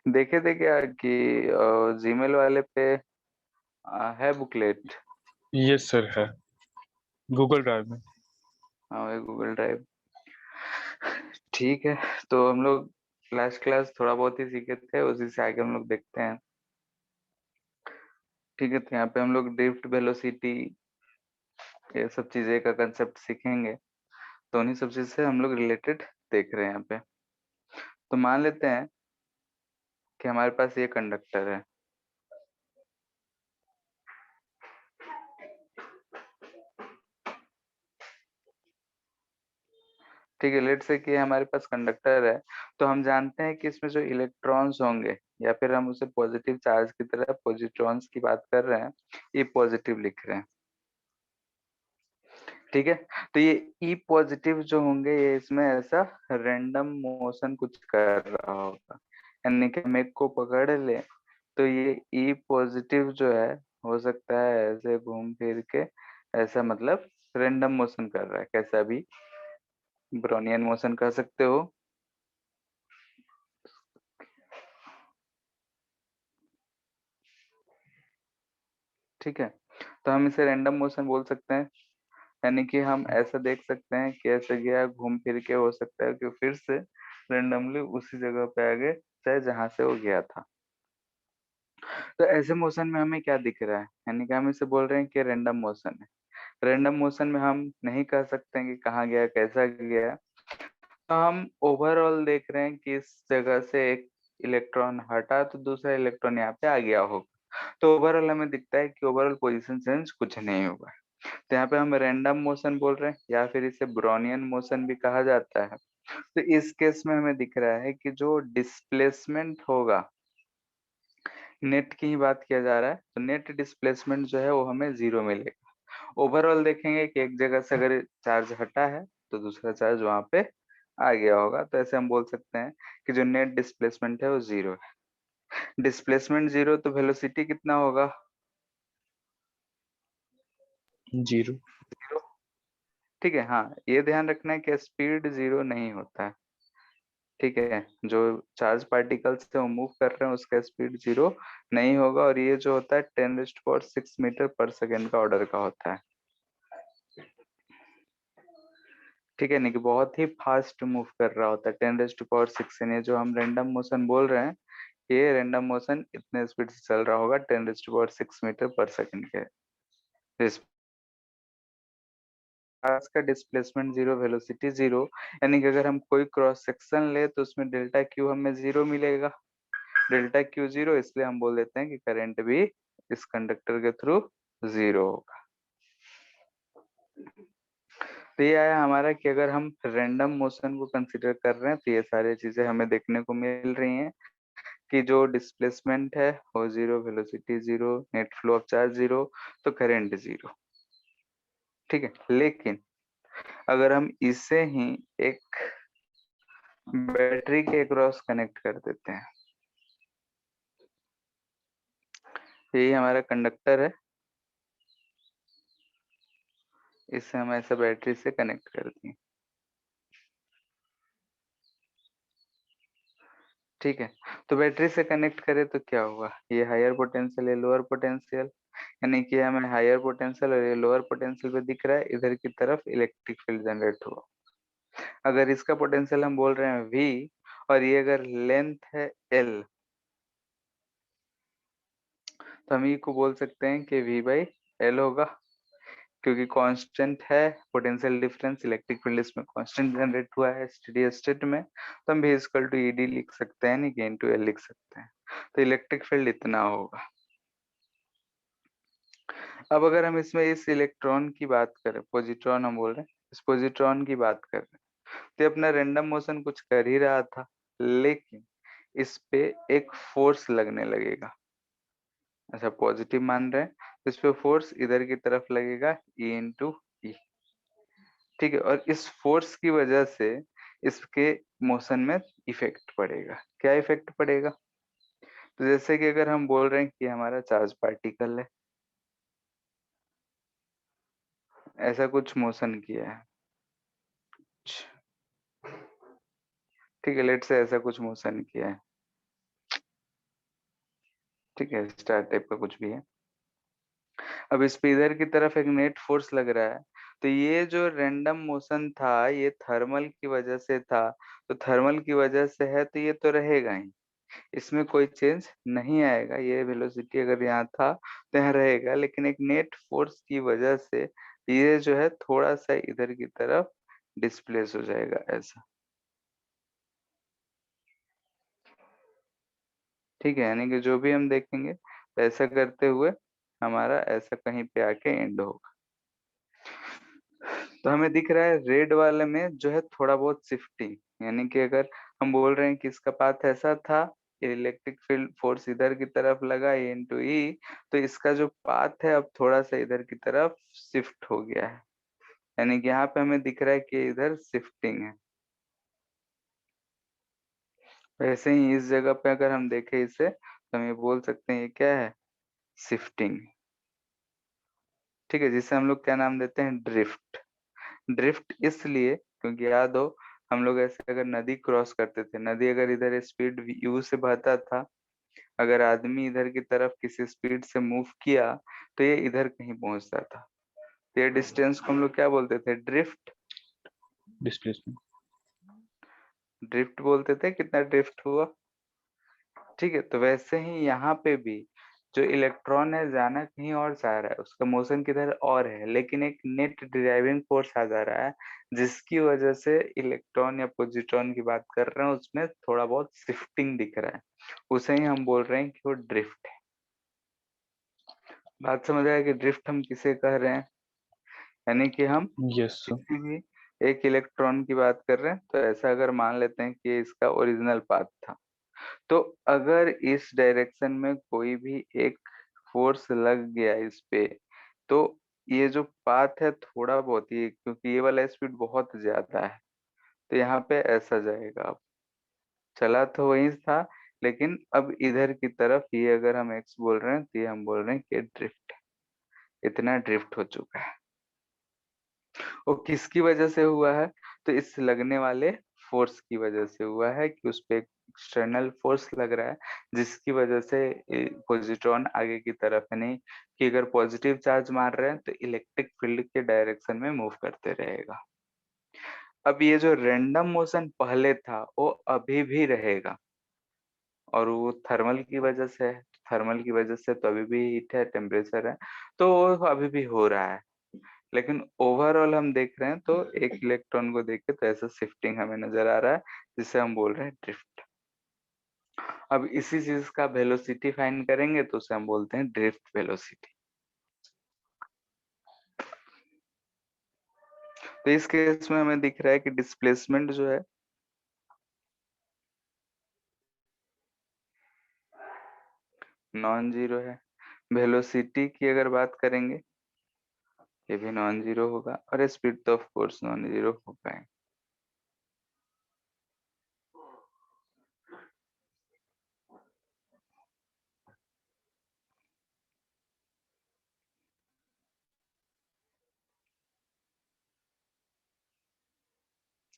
देखे थे क्या कि जीमेल वाले पे है बुकलेट। यस सर है, गूगल ड्राइव में। हाँ वही गूगल ड्राइव। ठीक है, तो हम लोग लास्ट क्लास थोड़ा बहुत ही सीखे थे, उसी से आगे हम लोग देखते हैं। ठीक है, तो यहाँ पे हम लोग ड्रिफ्ट वेलोसिटी ये सब चीजें का कंसेप्ट सीखेंगे। तो उन्हीं सब चीज से हम लोग रिलेटेड देख रहे हैं यहाँ पे। तो मान लेते हैं कि हमारे पास ये कंडक्टर है। ठीक है, लेट से कि हमारे पास कंडक्टर है। तो हम जानते हैं कि इसमें जो इलेक्ट्रॉन्स होंगे, या फिर हम उसे पॉजिटिव चार्ज की तरह पॉजिट्रॉन्स की बात कर रहे हैं, ये पॉजिटिव लिख रहे हैं। ठीक है, तो ये ई पॉजिटिव जो होंगे ये इसमें ऐसा रैंडम मोशन कुछ कर रहा होगा। यानी कि हम एक को पकड़ ले तो ये ई पॉजिटिव जो है हो सकता है ऐसे घूम फिर के, ऐसा मतलब रैंडम मोशन कर रहा है, कैसा भी ब्रोनियन मोशन कह सकते हो। ठीक है, तो हम इसे रैंडम मोशन बोल सकते हैं। यानी कि हम ऐसा देख सकते हैं कि ऐसे गया घूम फिर के, हो सकता है कि फिर से रेंडमली उसी जगह पे आ गए चाहे जहां से वो गया था। तो ऐसे मोशन में हमें क्या दिख रहा है, यानी कि हम इसे बोल रहे हैं कि रैंडम मोशन है। रैंडम मोशन में हम नहीं कह सकते हैं कि कहाँ गया कैसा गया। तो हम ओवरऑल देख रहे हैं कि इस जगह से एक इलेक्ट्रॉन हटा तो दूसरा इलेक्ट्रॉन यहाँ पे आ गया होगा। तो ओवरऑल हमें दिखता है कि ओवरऑल पोजीशन चेंज कुछ नहीं हुआ है। तो यहाँ पे हम रैंडम मोशन बोल रहे हैं, या फिर इसे ब्रोनियन मोशन भी कहा जाता है। तो इस केस में हमें दिख रहा है कि जो डिस्प्लेसमेंट होगा, नेट की ही बात किया जा रहा है, तो नेट डिस्प्लेसमेंट जो है वो हमें जीरो मिलेगा। ओवरऑल देखेंगे कि एक जगह से अगर चार्ज हटा है तो दूसरा चार्ज वहां पे आ गया होगा। तो ऐसे हम बोल सकते हैं कि जो नेट डिस्प्लेसमेंट है वो जीरो है। डिस्प्लेसमेंट जीरो तो वेलोसिटी कितना होगा? जीरो। जीरो। ठीक है, हाँ ये ध्यान रखना है कि स्पीड जीरो नहीं होता है। ठीक है, जो चार्ज पार्टिकल से वो मूव कर रहे हैं उसका स्पीड जीरो नहीं होगा, और ये जो होता है 10⁶ मीटर पर सेकेंड का ऑर्डर का होता है। ठीक है, नहीं कि बहुत ही फास्ट मूव कर रहा होता है 10⁶, यानी जो हम रैंडम मोशन बोल रहे हैं, ये रैंडम मोशन इतने स्पीड से चल रहा होगा 10⁶मीटर पर सेकेंड के। चार्ज का डिस्प्लेसमेंट जीरो, वेलोसिटी जीरो, यानी कि अगर हम कोई क्रॉस सेक्शन ले तो उसमें डेल्टा क्यू हमें जीरो मिलेगा। डेल्टा क्यू जीरो, इसलिए हम बोल देते हैं कि करंट भी इस कंडक्टर के थ्रू जीरो होगा। तो ये आया हमारा कि अगर हम रैंडम मोशन को कंसिडर कर रहे हैं तो ये सारी चीजें हमें देखने को मिल रही हैं कि जो डिस्प्लेसमेंट है वो zero, velocity zero, net flow of charge zero, तो करंट जीरो। ठीक है, लेकिन अगर हम इसे ही एक बैटरी के क्रॉस कनेक्ट कर देते हैं, यही हमारा कंडक्टर है, इसे हम ऐसा बैटरी से कनेक्ट कर दिए। ठीक है, तो बैटरी से कनेक्ट करें तो क्या हुआ, ये हायर पोटेंशियल है लोअर पोटेंशियल, यानी कि हमें हायर पोटेंशियल और ये लोअर पोटेंशियल पे दिख रहा है, इधर की तरफ इलेक्ट्रिक फील्ड जनरेट हुआ। अगर इसका पोटेंशियल हम बोल रहे हैं V, और ये अगर लेंथ है L, तो हम ये को बोल सकते हैं कि V/L होगा, क्योंकि कांस्टेंट है पोटेंशियल डिफरेंस, इलेक्ट्रिक फील्ड इसमें कांस्टेंट जनरेट हुआ है स्टेडी स्टेट में, तो हम V=ED लिख सकते हैं, नहीं कि N/L लिख सकते हैं। तो इलेक्ट्रिक फील्ड इतना होगा। अब अगर हम इसमें इस इलेक्ट्रॉन की बात करें, पॉजिट्रॉन हम बोल रहे हैं, इस पॉजिट्रॉन की बात कर रहे हैं, तो ये अपना रैंडम मोशन कुछ कर ही रहा था, लेकिन इस पे एक फोर्स लगने लगेगा। अच्छा, पॉजिटिव मान रहे हैं तो इस पे फोर्स इधर की तरफ लगेगा, E/E। ठीक है, और इस फोर्स की वजह से इसके मोशन में इफेक्ट पड़ेगा। क्या इफेक्ट पड़ेगा? तो जैसे कि अगर हम बोल रहे हैं कि हमारा चार्ज पार्टिकल है, ऐसा कुछ मोशन किया है, ठीक है, लेट से ऐसा कुछ मोशन किया है, ठीक है, स्टार टाइप का कुछ भी है। अब इस पे इधर की तरफ एक नेट फोर्स लग रहा है, तो ये जो रैंडम मोशन था ये थर्मल की वजह से था, तो थर्मल की वजह से है तो ये तो रहेगा ही, इसमें कोई चेंज नहीं आएगा। ये वेलोसिटी अगर यहाँ था तो यहाँ रहेगा, लेकिन एक नेट फोर्स की वजह से ये जो है थोड़ा सा इधर की तरफ डिस्प्लेस हो जाएगा ऐसा। ठीक है, यानी कि जो भी हम देखेंगे ऐसा करते हुए हमारा ऐसा कहीं पे आके एंड होगा। तो हमें दिख रहा है रेड वाले में जो है थोड़ा बहुत शिफ्टिंग, यानी कि अगर हम बोल रहे हैं कि इसका पाथ ऐसा था, इलेक्ट्रिक फील्ड फोर्स इधर की तरफ लगा E इंटू ई, तो इसका जो पाथ है अब थोड़ा सा इधर की तरफ शिफ्ट हो गया है, यानी कि यहाँ पे हमें दिख रहा है कि इधर शिफ्टिंग है। वैसे ही इस जगह पे अगर हम देखें इसे तो हम ये बोल सकते हैं ये क्या है, शिफ्टिंग। ठीक है, जिसे हम लोग क्या नाम देते हैं, ड्रिफ्ट। ड्रिफ्ट इसलिए क्योंकि याद हो हम लोग ऐसे अगर नदी क्रॉस करते थे, नदी अगर इधर स्पीड यू से बहता था, अगर आदमी इधर की तरफ किसी स्पीड से मूव किया तो ये इधर कहीं पहुंचता था, तो ये डिस्टेंस को हम लोग क्या बोलते थे, ड्रिफ्ट। डिस्प्लेसमेंट। ड्रिफ्ट बोलते थे, कितना ड्रिफ्ट हुआ। ठीक है, तो वैसे ही यहाँ पे भी जो इलेक्ट्रॉन है जाना कहीं और जा रहा है, उसका मोशन किधर और है, लेकिन एक नेट ड्राइविंग फोर्स आ जा रहा है जिसकी वजह से इलेक्ट्रॉन या पॉजिट्रॉन की बात कर रहे हैं उसमें थोड़ा बहुत शिफ्टिंग दिख रहा है, उसे ही हम बोल रहे हैं कि वो ड्रिफ्ट है। बात समझ आया कि ड्रिफ्ट हम किसे कह रहे हैं, यानी कि हम यस। किसी भी एक इलेक्ट्रॉन की बात कर रहे हैं, तो ऐसा अगर मान लेते हैं कि इसका ओरिजिनल पाथ था, तो अगर इस डायरेक्शन में कोई भी एक फोर्स लग गया इस पे, तो ये जो पाथ है थोड़ा बहुत ही, क्योंकि ये वाला स्पीड बहुत ज्यादा है, तो यहाँ पे ऐसा जाएगा। अब चला तो वही था, लेकिन अब इधर की तरफ ये अगर हम एक्स बोल रहे हैं तो ये हम बोल रहे हैं कि ड्रिफ्ट, इतना ड्रिफ्ट हो चुका है। वो किसकी वजह से हुआ है, तो इस लगने वाले फोर्स की वजह से हुआ है, कि उस पे एक्सटर्नल फोर्स लग रहा है जिसकी वजह से पॉजिट्रॉन आगे की तरफ है, नहीं कि अगर पॉजिटिव चार्ज मार रहे हैं तो इलेक्ट्रिक फील्ड के डायरेक्शन में मूव करते रहेगा। अब ये जो रैंडम मोशन पहले था वो अभी भी रहेगा, और वो थर्मल की वजह से है, थर्मल की वजह से तो अभी भी हीट है, टेम्परेचर है, तो वो अभी भी हो रहा है। लेकिन ओवरऑल हम देख रहे हैं तो एक इलेक्ट्रॉन को देख के तो ऐसा शिफ्टिंग हमें नजर आ रहा है, जिसे हम बोल रहे हैं ड्रिफ्ट। अब इसी चीज का वेलोसिटी फाइंड करेंगे तो उसे हम बोलते हैं ड्रिफ्ट वेलोसिटी। तो इस केस में हमें दिख रहा है कि डिस्प्लेसमेंट जो है नॉन जीरो है, वेलोसिटी की अगर बात करेंगे ये भी नॉन जीरो होगा, और स्पीड तो ऑफ कोर्स नॉन जीरो होगा ही।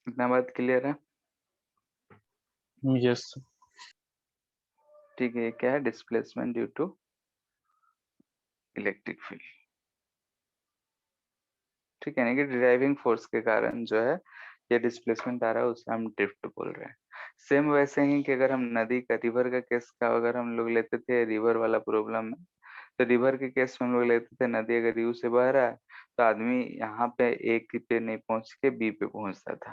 इतना बात क्लियर है। यस। ठीक है, ये क्या है, displacement due to electric field. ठीक है, यानी कि ड्राइविंग फोर्स के कारण जो है ये डिस्प्लेसमेंट आ रहा है, उसे हम ड्रिफ्ट बोल रहे हैं। सेम वैसे ही कि अगर हम नदी का, रिवर का केस का अगर हम लोग लेते थे, रिवर वाला प्रॉब्लम में, तो रिवर के केस में हम लोग लेते थे नदी अगर यू से बह रहा है तो आदमी यहाँ पे ए पे नहीं पहुंच के बी पे पहुंचता था,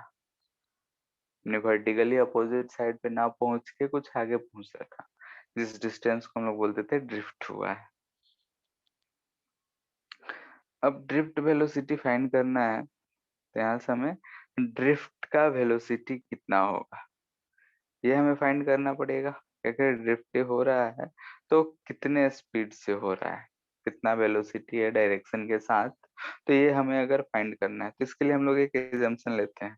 अपने वर्टिकली अपोजिट साइड पे ना पहुंच के कुछ आगे पहुंचता था, जिस डिस्टेंस को हम लोग बोलते थे ड्रिफ्ट हुआ है। अब ड्रिफ्ट वेलोसिटी फाइंड करना है, तो यहाँ से हमें ड्रिफ्ट का वेलोसिटी कितना होगा ये हमें फाइंड करना पड़ेगा। अगर ड्रिफ्ट हो रहा है तो कितने स्पीड से हो रहा है, कितना वेलोसिटी है डायरेक्शन के साथ, तो ये हमें अगर फाइंड करना है तो इसके लिए हम लोग एक एजम्पशन लेते हैं।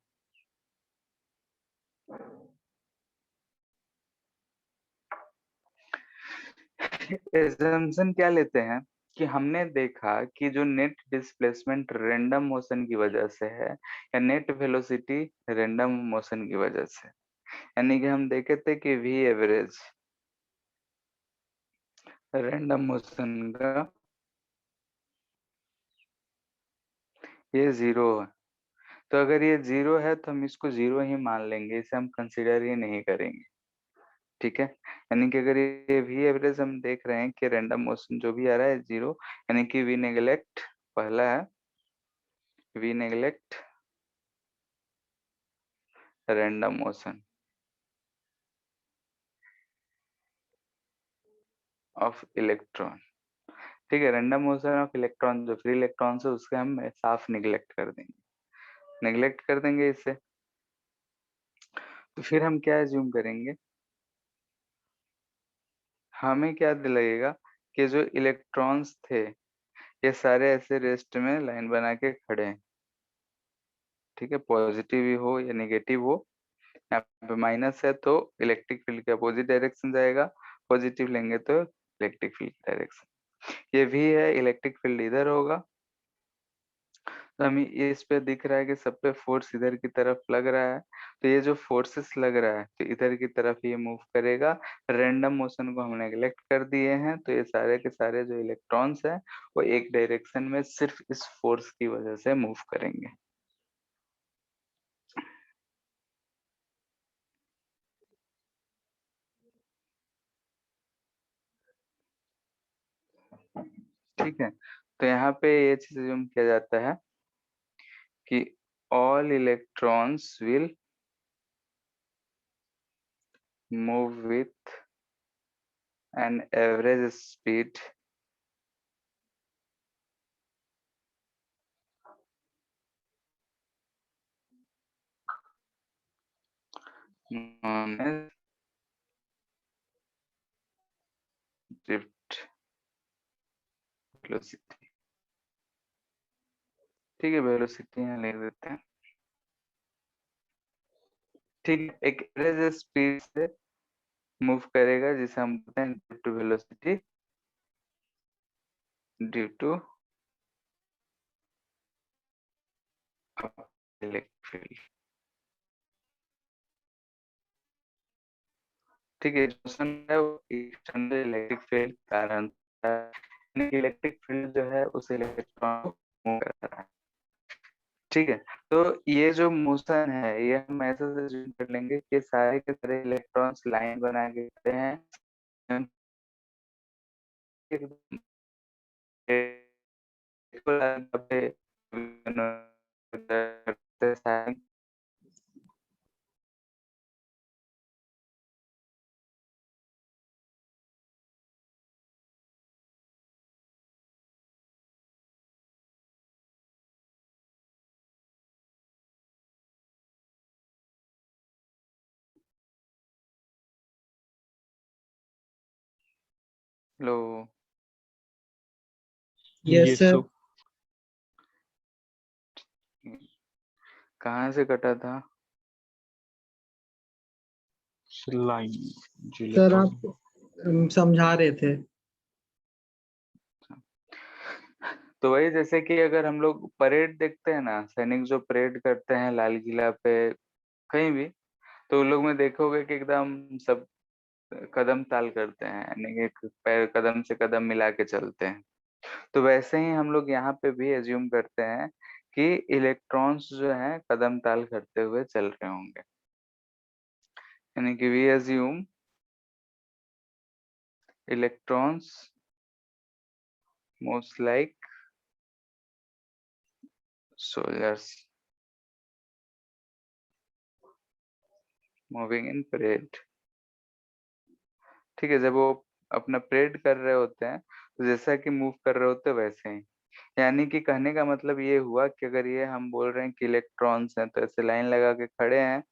एजम्पशन क्या लेते हैं, कि हमने देखा कि जो नेट डिस्प्लेसमेंट रैंडम मोशन की वजह से है, या नेट वेलोसिटी रैंडम मोशन की वजह से, यानी कि हम देखे थे कि वी एवरेज रैंडम मोशन का ये 0 है। तो अगर ये 0 है तो हम इसको 0 ही मान लेंगे, इसे हम कंसिडर ही नहीं करेंगे। ठीक है, यानी कि अगर ये वी एवरेज हम देख रहे हैं कि रैंडम मोशन जो भी आ रहा है 0, यानी कि वी नेग्लेक्ट, पहला है we neglect random motion of electron. ठीक है, रैंडम मोशन ऑफ इलेक्ट्रॉन, जो फ्री इलेक्ट्रॉन्स है उसके हम साफ निग्लेक्ट कर देंगे, निग्लेक्ट कर देंगे इसे। तो फिर हम क्या एज्यूम करेंगे, हमें क्या लगेगा कि जो इलेक्ट्रॉन्स थे ये सारे ऐसे रेस्ट में लाइन बना के खड़े हैं। ठीक है, पॉजिटिव ही हो या नेगेटिव हो, यहाँ पे माइनस है तो इलेक्ट्रिक फील्ड के अपोजिट डायरेक्शन जाएगा, पॉजिटिव लेंगे तो इलेक्ट्रिक फील्ड डायरेक्शन। ये भी है, इलेक्ट्रिक फील्ड इधर होगा, तो हमें ये इस पे दिख रहा है कि सब पे फोर्स इधर की तरफ लग रहा है, तो ये जो फोर्सेस लग रहा है तो इधर की तरफ ये मूव करेगा। रैंडम मोशन को हमने नेगलेक्ट कर दिए हैं, तो ये सारे के सारे जो इलेक्ट्रॉन्स हैं वो एक डायरेक्शन में सिर्फ इस फोर्स की वजह से मूव करेंगे। ठीक है, तो यहाँ पे ये चीज assume किया जाता है कि all electrons will move with an average speed known as drift velocity। ठीक है, वेलोसिटी यहाँ लिख देते हैं। ठीक है, एक एवरेज स्पीड से मूव करेगा जिसे हम बोलते हैं due to velocity, due to electric field. ठीक है, मोशन है वो एक्सटर्नल इलेक्ट्रिक फील्ड कारण इलेक्ट्रिक फील्ड जो है उस इलेक्ट्रॉन को मूव कर रहा है। ठीक है, तो ये जो मोशन है ये हम ऐसे से assume कर लेंगे कि सारे के सारे इलेक्ट्रॉन्स लाइन बना के खड़े हैं, एकदम लो ये यस सर। सब कहाँ से कटा था? लाइन जो सर इलेक्ट्रॉन। आप समझा रहे थे। तो वही, जैसे कि अगर हम लोग परेड देखते हैं ना, सैनिक जो परेड करते हैं लाल किला पे कहीं भी, तो उन लोग में देखोगे कि एकदम सब कदम ताल करते हैं, यानी कि एक पैर कदम से कदम मिला के चलते हैं। तो वैसे ही हम लोग यहाँ पे भी एज्यूम करते हैं कि इलेक्ट्रॉन्स जो हैं कदम ताल करते हुए चल रहे होंगे, यानी कि we assume electrons most like soldiers moving in parade. ठीक है, जब वो अपना परेड कर रहे होते हैं तो जैसा कि मूव कर रहे होते हैं वैसे ही, यानी कि कहने का मतलब ये हुआ कि अगर ये हम बोल रहे हैं कि इलेक्ट्रॉन्स हैं तो ऐसे लाइन लगा के खड़े हैं,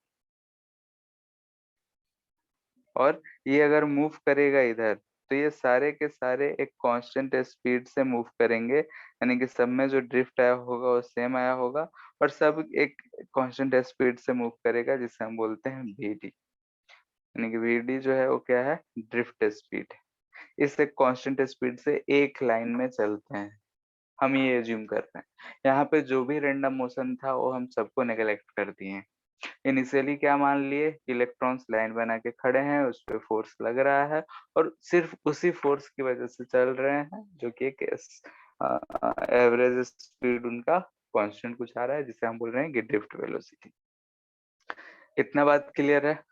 और ये अगर मूव करेगा इधर तो ये सारे के सारे एक कांस्टेंट स्पीड से मूव करेंगे, यानी कि सब में जो ड्रिफ्ट आया होगा वो सेम आया होगा, और सब एक कांस्टेंट स्पीड से मूव करेगा जिसे हम बोलते हैं वीडी। यानी कि वीडी जो है वो क्या है, ड्रिफ्ट स्पीड। इस एक कांस्टेंट स्पीड से एक लाइन में चलते हैं, हम ये एज्यूम कर रहे हैं। यहाँ पे जो भी रैंडम मोशन था वो हम सबको नेगलेक्ट कर दिए हैं। इनिशियली क्या मान लिए, इलेक्ट्रॉन्स लाइन बना के खड़े हैं, उस पे फोर्स लग रहा है और सिर्फ उसी फोर्स की वजह से चल रहे हैं, जो कि एक एवरेज स्पीड उनका कांस्टेंट कुछ आ रहा है, जिसे हम बोल रहे हैं कि ड्रिफ्ट वेलोसिटी। इतना बात क्लियर है?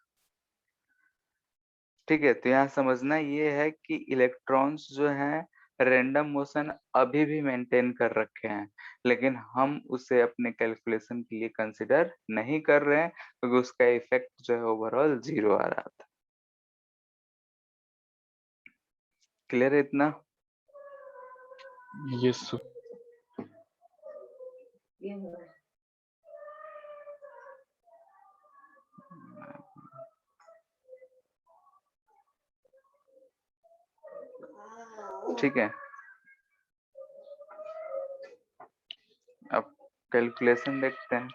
ठीक है, तो यहाँ समझना ये है कि इलेक्ट्रॉन्स जो हैं रैंडम मोशन अभी भी मेंटेन कर रखे हैं, लेकिन हम उसे अपने कैलकुलेशन के लिए कंसिडर नहीं कर रहे हैं, क्योंकि उसका इफेक्ट जो है ओवरऑल 0 आ रहा था। क्लियर है इतना? Yes sir. ठीक है, अब कैलकुलेशन देखते हैं।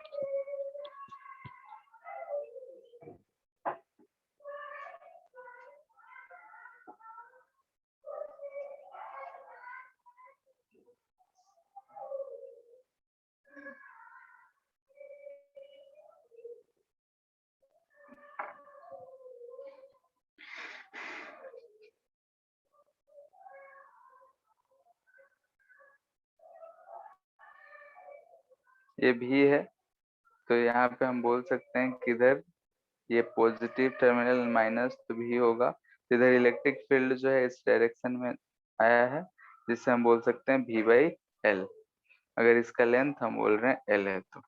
ये भी है, तो यहाँ पे हम बोल सकते हैं कि इधर ये पॉजिटिव टर्मिनल माइनस तो भी होगा, इधर इलेक्ट्रिक फील्ड जो है इस डायरेक्शन में आया है, जिससे हम बोल सकते हैं V/L, अगर इसका लेंथ हम बोल रहे हैं L है। तो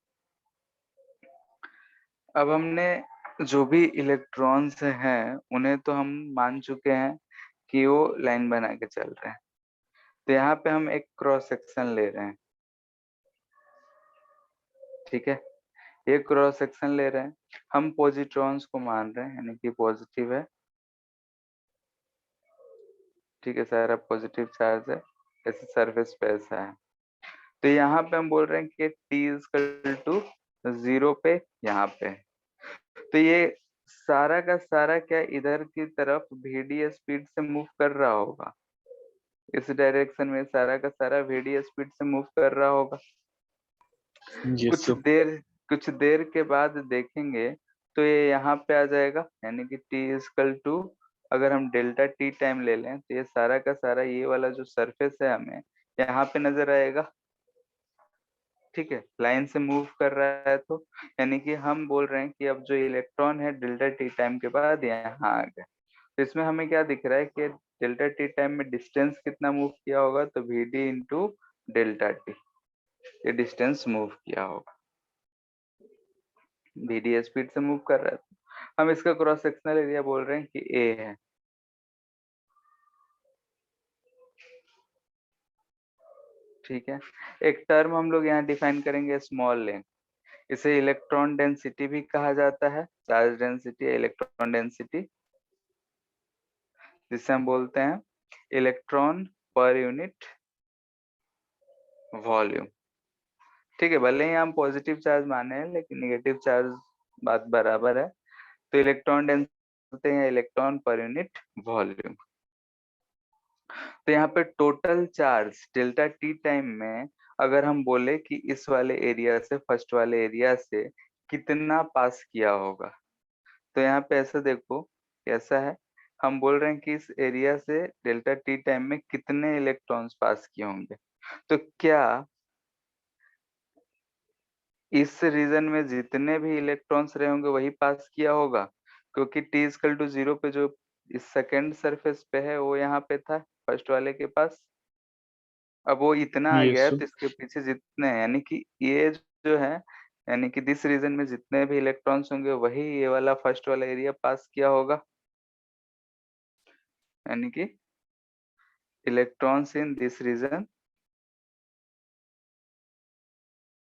अब हमने जो भी इलेक्ट्रॉन्स हैं उन्हें तो हम मान चुके हैं कि वो लाइन बना के चल रहे हैं, तो यहाँ पे हम एक क्रॉस सेक्शन ले रहे हैं। ठीक है, ये क्रॉस सेक्शन ले रहे हैं, हम पॉजिट्रॉन्स को मान रहे हैं, यानी कि पॉजिटिव है। ठीक है, सारा पॉजिटिव चार्ज है, ऐसे सरफेस पे ऐसा है। तो यहाँ पे हम बोल रहे हैं कि T=0 पे यहाँ पे, तो ये सारा का सारा क्या इधर की तरफ VD स्पीड से मूव कर रहा होगा, इस डायरेक्शन में सारा का सारा VD स्पीड से मूव कर रहा होगा। Yes sir. कुछ देर के बाद देखेंगे तो ये यहाँ पे आ जाएगा, यानी कि T= अगर हम डेल्टा टी टाइम ले लें तो ये सारा का सारा ये वाला जो सरफेस है हमें यहाँ पे नजर आएगा। ठीक है, लाइन से मूव कर रहा है, तो यानी कि हम बोल रहे हैं कि अब जो इलेक्ट्रॉन है डेल्टा टी टाइम के बाद यहाँ आ गया। तो इसमें हमें क्या दिख रहा है कि डेल्टा टी टाइम में डिस्टेंस कितना मूव किया होगा, तो VD इंटू डेल्टा टी, ये डिस्टेंस मूव किया होगा। VD स्पीड से मूव कर रहा है, हम इसका क्रॉस सेक्शनल एरिया बोल रहे हैं कि A है। ठीक है, एक टर्म हम लोग यहाँ डिफाइन करेंगे स्मॉल लेंथ, इसे इलेक्ट्रॉन डेंसिटी भी कहा जाता है, चार्ज डेंसिटी, इलेक्ट्रॉन डेंसिटी, जिसे हम बोलते हैं इलेक्ट्रॉन पर यूनिट वॉल्यूम। ठीक है, भले ही हम पॉजिटिव चार्ज माने हैं लेकिन निगेटिव चार्ज बात बराबर है, तो इलेक्ट्रॉन डेंसिटी है इलेक्ट्रॉन पर यूनिट वॉल्यूम। तो यहाँ पे total charge delta T time में अगर हम बोले कि इस वाले एरिया से फर्स्ट वाले एरिया से कितना पास किया होगा, तो यहाँ पे ऐसा देखो कैसा है, हम बोल रहे हैं कि इस एरिया से डेल्टा टी टाइम में कितने इलेक्ट्रॉन्स पास किए होंगे, तो क्या इस रीजन में जितने भी इलेक्ट्रॉन्स रहे होंगे वही पास किया होगा, क्योंकि T=0 पे जो इस सेकेंड सरफेस पे है वो यहाँ पे था फर्स्ट वाले के पास, अब वो इतना आ यस गया है सर। तो इसके पीछे जितने हैं, यानी कि ये जो है, यानी कि दिस रीजन में जितने भी इलेक्ट्रॉन्स होंगे वही ये वाला फर्स्ट वाला एरिया पास किया होगा, यानी कि electrons in this region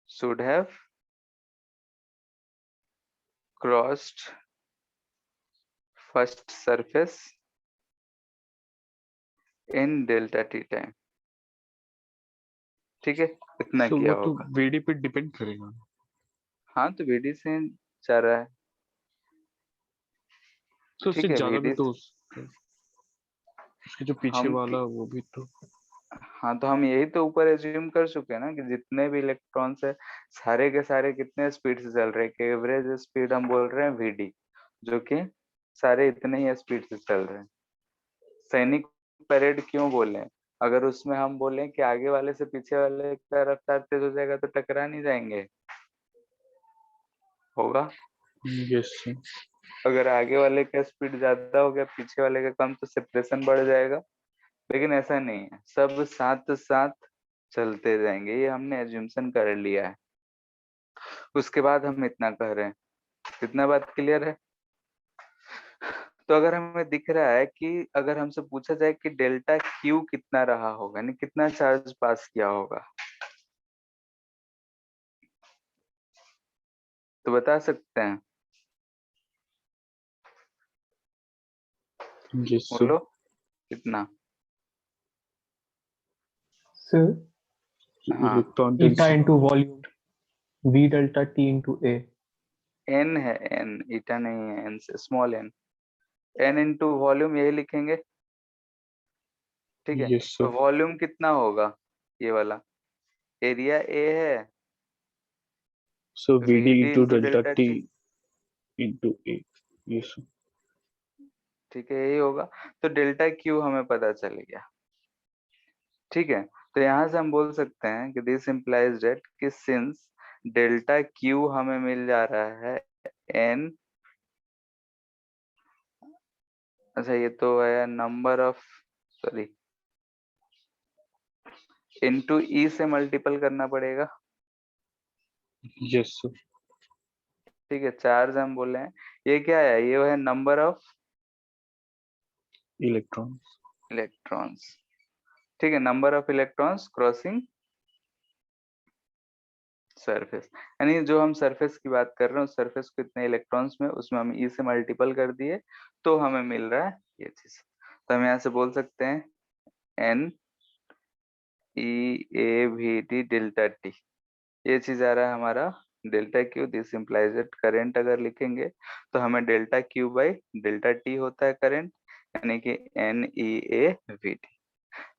should have crossed first surface in delta t time। ठीक है, इतना सो किया वो तो होगा। VD पे डिपेंड करेगा। हाँ, तो VD से जा रहा है। तो उससे ठीक है, ज्यादा भी VD तो उसके जो पीछे हम वाला वो भी तो। हाँ, तो हम यही तो ऊपर एज्यूम कर चुके हैं ना कि जितने भी इलेक्ट्रॉन्स है सारे के सारे कितने स्पीड से चल रहे हैं, कि एवरेज स्पीड हम बोल रहे हैं वीडी, जो कि सारे इतने ही स्पीड से चल रहे हैं। सैनिक परेड क्यों बोले? अगर उसमें हम बोले कि आगे वाले से पीछे वाले का रफ्तार तेज हो जाएगा तो टकरा नहीं जाएंगे, होगा। यस अगर आगे वाले का स्पीड ज्यादा हो गया, पीछे वाले का कम, तो सेपरेशन बढ़ जाएगा। लेकिन ऐसा नहीं है, सब साथ साथ चलते जाएंगे, ये हमने एज्यूमशन कर लिया है। उसके बाद हम इतना कह रहे हैं, कितना बात क्लियर है? तो अगर हमें दिख रहा है कि अगर हमसे पूछा जाए कि डेल्टा क्यू कितना रहा होगा, यानी कितना चार्ज पास किया होगा, तो बता सकते हैं? यस बोलो कितना। So हाँ, electron eta density into volume, V delta T into A. N है, एन, ईटा नहीं है, एन से small n, n into volume यही लिखेंगे, ठीक है। यस तो सर वॉल्यूम कितना होगा, ये वाला एरिया ए है, so VD VD into into delta delta T T, into A yes ठीक है, यही होगा। तो डेल्टा क्यू हमें पता चल गया, ठीक है। तो यहाँ से हम बोल सकते हैं कि दिस इम्प्लाइज डेट कि सिंस डेल्टा क्यू हमें मिल जा रहा है एन, अच्छा ये तो है नंबर ऑफ, सॉरी, इनटू ई से मल्टीपल करना पड़ेगा, यस सर ठीक है। चार्ज हम बोले हैं, ये क्या है, ये है नंबर ऑफ इलेक्ट्रॉन इलेक्ट्रॉन्स, ठीक है, number of electrons crossing surface. यानी जो हम सरफेस की बात कर रहे हैं, उस सरफेस को इतने इलेक्ट्रॉन्स में, उसमें हम ई से मल्टीपल कर दिए तो हमें मिल रहा है ये चीज। तो हम यहाँ से बोल सकते हैं n E A V t delta t, ये चीज आ रहा है हमारा delta q. This implies that current अगर लिखेंगे तो हमें delta q by delta t होता है करंट, यानी कि n E A V t.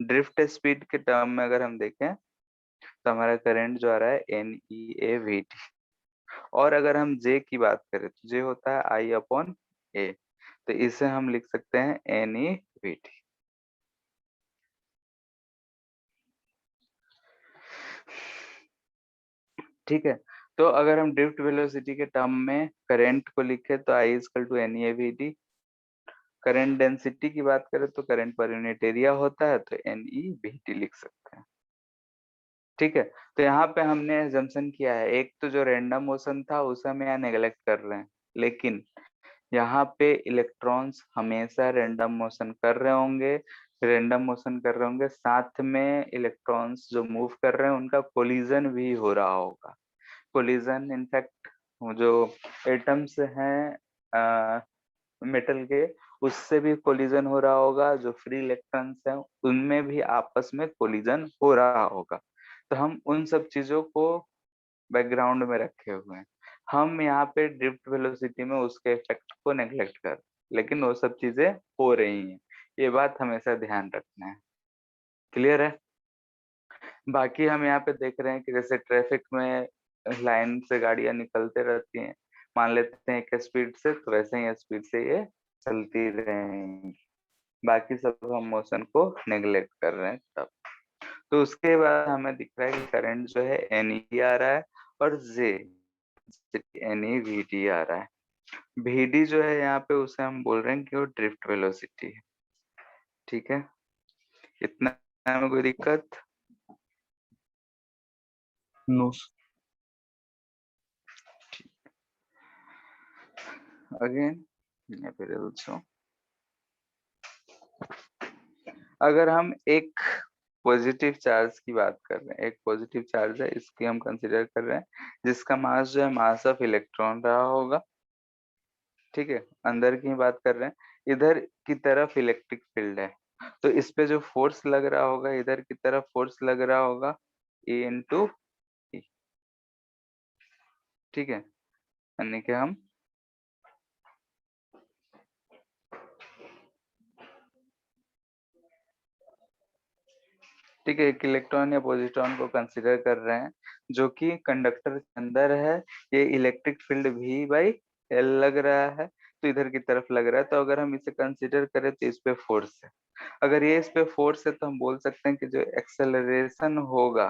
Drift speed के टर्म में अगर हम देखें तो हमारा करंट जो आ रहा है n E A V t. और अगर हम जे की बात करें तो जे होता है आई अपॉन ए, तो इसे हम लिख सकते हैं एन ई वी टी, ठीक है। तो अगर हम ड्रिफ्ट वेलोसिटी के टर्म में करंट को लिखे तो I equal to N E A V T. Current density की बात करें तो करंट पर यूनिट एरिया होता है, तो एन ई वी टी लिख सकते हैं, ठीक है। तो यहाँ पे हमने एजम्पशन किया है, एक तो जो रैंडम मोशन था उसे हम यहाँ नेग्लेक्ट कर रहे हैं, लेकिन यहाँ पे इलेक्ट्रॉन्स हमेशा रैंडम मोशन कर रहे होंगे, रैंडम मोशन कर रहे होंगे, साथ में इलेक्ट्रॉन्स जो मूव कर रहे हैं उनका कोलिजन भी हो रहा होगा। कोलिजन इनफैक्ट जो एटम्स हैं मेटल के, उससे भी कोलिजन हो रहा होगा, जो फ्री इलेक्ट्रॉन्स हैं उनमें भी आपस में कोलिजन हो रहा होगा। तो हम उन सब चीजों को बैकग्राउंड में रखे हुए हैं, हम यहाँ पे ड्रिफ्ट वेलोसिटी में उसके इफेक्ट को नेग्लेक्ट कर, लेकिन वो सब चीजें हो रही हैं, ये बात हमेशा ध्यान रखना है। क्लियर है? बाकी हम यहाँ पे देख रहे हैं कि जैसे ट्रैफिक में लाइन से गाड़ियां निकलते रहती हैं, मान लेते हैं एक स्पीड से, तो वैसे ही स्पीड से ये चलती रहेंगी, बाकी सब हम मोशन को नेग्लेक्ट कर रहे हैं तब। तो उसके बाद हमें दिख रहा है कि करंट जो है एन ई आ रहा है और J N E V T आ रहा है। वीडी जो है यहाँ पे उसे हम बोल रहे हैं कि वो ड्रिफ्ट वेलोसिटी है, ठीक है। इतना में कोई दिक्कत? नो अगेन फिर also, अगर हम एक पॉजिटिव चार्ज की बात कर रहे हैं, एक पॉजिटिव चार्ज है, इसकी हम कंसीडर कर रहे हैं, जिसका मास जो है मास ऑफ इलेक्ट्रॉन रहा होगा, ठीक है, अंदर की बात कर रहे हैं, इधर की तरफ इलेक्ट्रिक फील्ड है, तो इस पे जो फोर्स लग रहा होगा, इधर की तरफ फोर्स लग रहा होगा ए इंटू ई, ठीक है। यानी कि हम ठीक है, एक इलेक्ट्रॉन या पॉजिट्रॉन को कंसिडर कर रहे हैं जो कि कंडक्टर के अंदर है। ये इलेक्ट्रिक फील्ड भी बाई एल लग रहा है, तो इधर की तरफ लग रहा है। तो अगर हम इसे कंसिडर करें तो इस पे फोर्स है। अगर ये इस पे फोर्स है तो हम बोल सकते हैं कि जो एक्सेलरेशन होगा,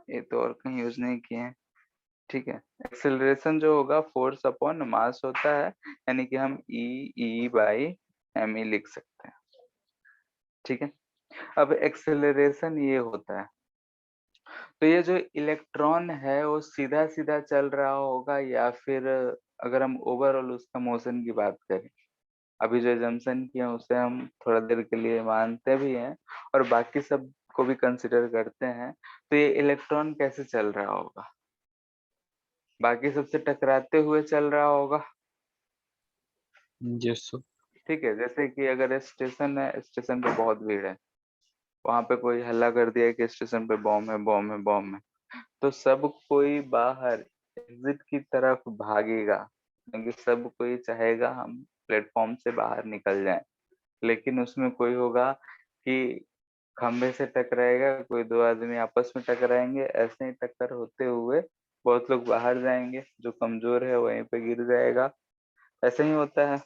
ये तो और कहीं यूज नहीं किए हैं। ठीक है, एक्सेलरेशन जो होगा फोर्स अपॉन मास होता है, यानी कि हम ई बाई एम ई लिख सकते हैं। ठीक है, अब एक्सेलरेशन ये होता है, तो ये जो इलेक्ट्रॉन है वो सीधा सीधा चल रहा होगा या फिर अगर हम ओवरऑल उसका मोशन की बात करें, अभी जो जंक्शन किए हैं उसे हम थोड़ा देर के लिए मानते भी हैं और बाकी सब को भी कंसिडर करते हैं, तो ये इलेक्ट्रॉन कैसे चल रहा होगा? बाकी सबसे टकराते हुए चल रहा होगा। Yes sir. ठीक है, जैसे कि अगर स्टेशन है, स्टेशन पे बहुत भीड़ है, वहां पे कोई हल्ला कर दिया कि स्टेशन पे बॉम्ब है, बॉम्ब है, बॉम्ब है, तो सब कोई बाहर एग्जिट की तरफ भागेगा, क्योंकि सब कोई चाहेगा हम प्लेटफॉर्म से बाहर निकल जाएं। लेकिन उसमें कोई होगा कि खंबे से टकराएगा, कोई दो आदमी आपस में टकराएंगे, ऐसे ही टक्कर होते हुए बहुत लोग बाहर जाएंगे, जो कमजोर है वहीं पे गिर जाएगा। ऐसे ही होता है।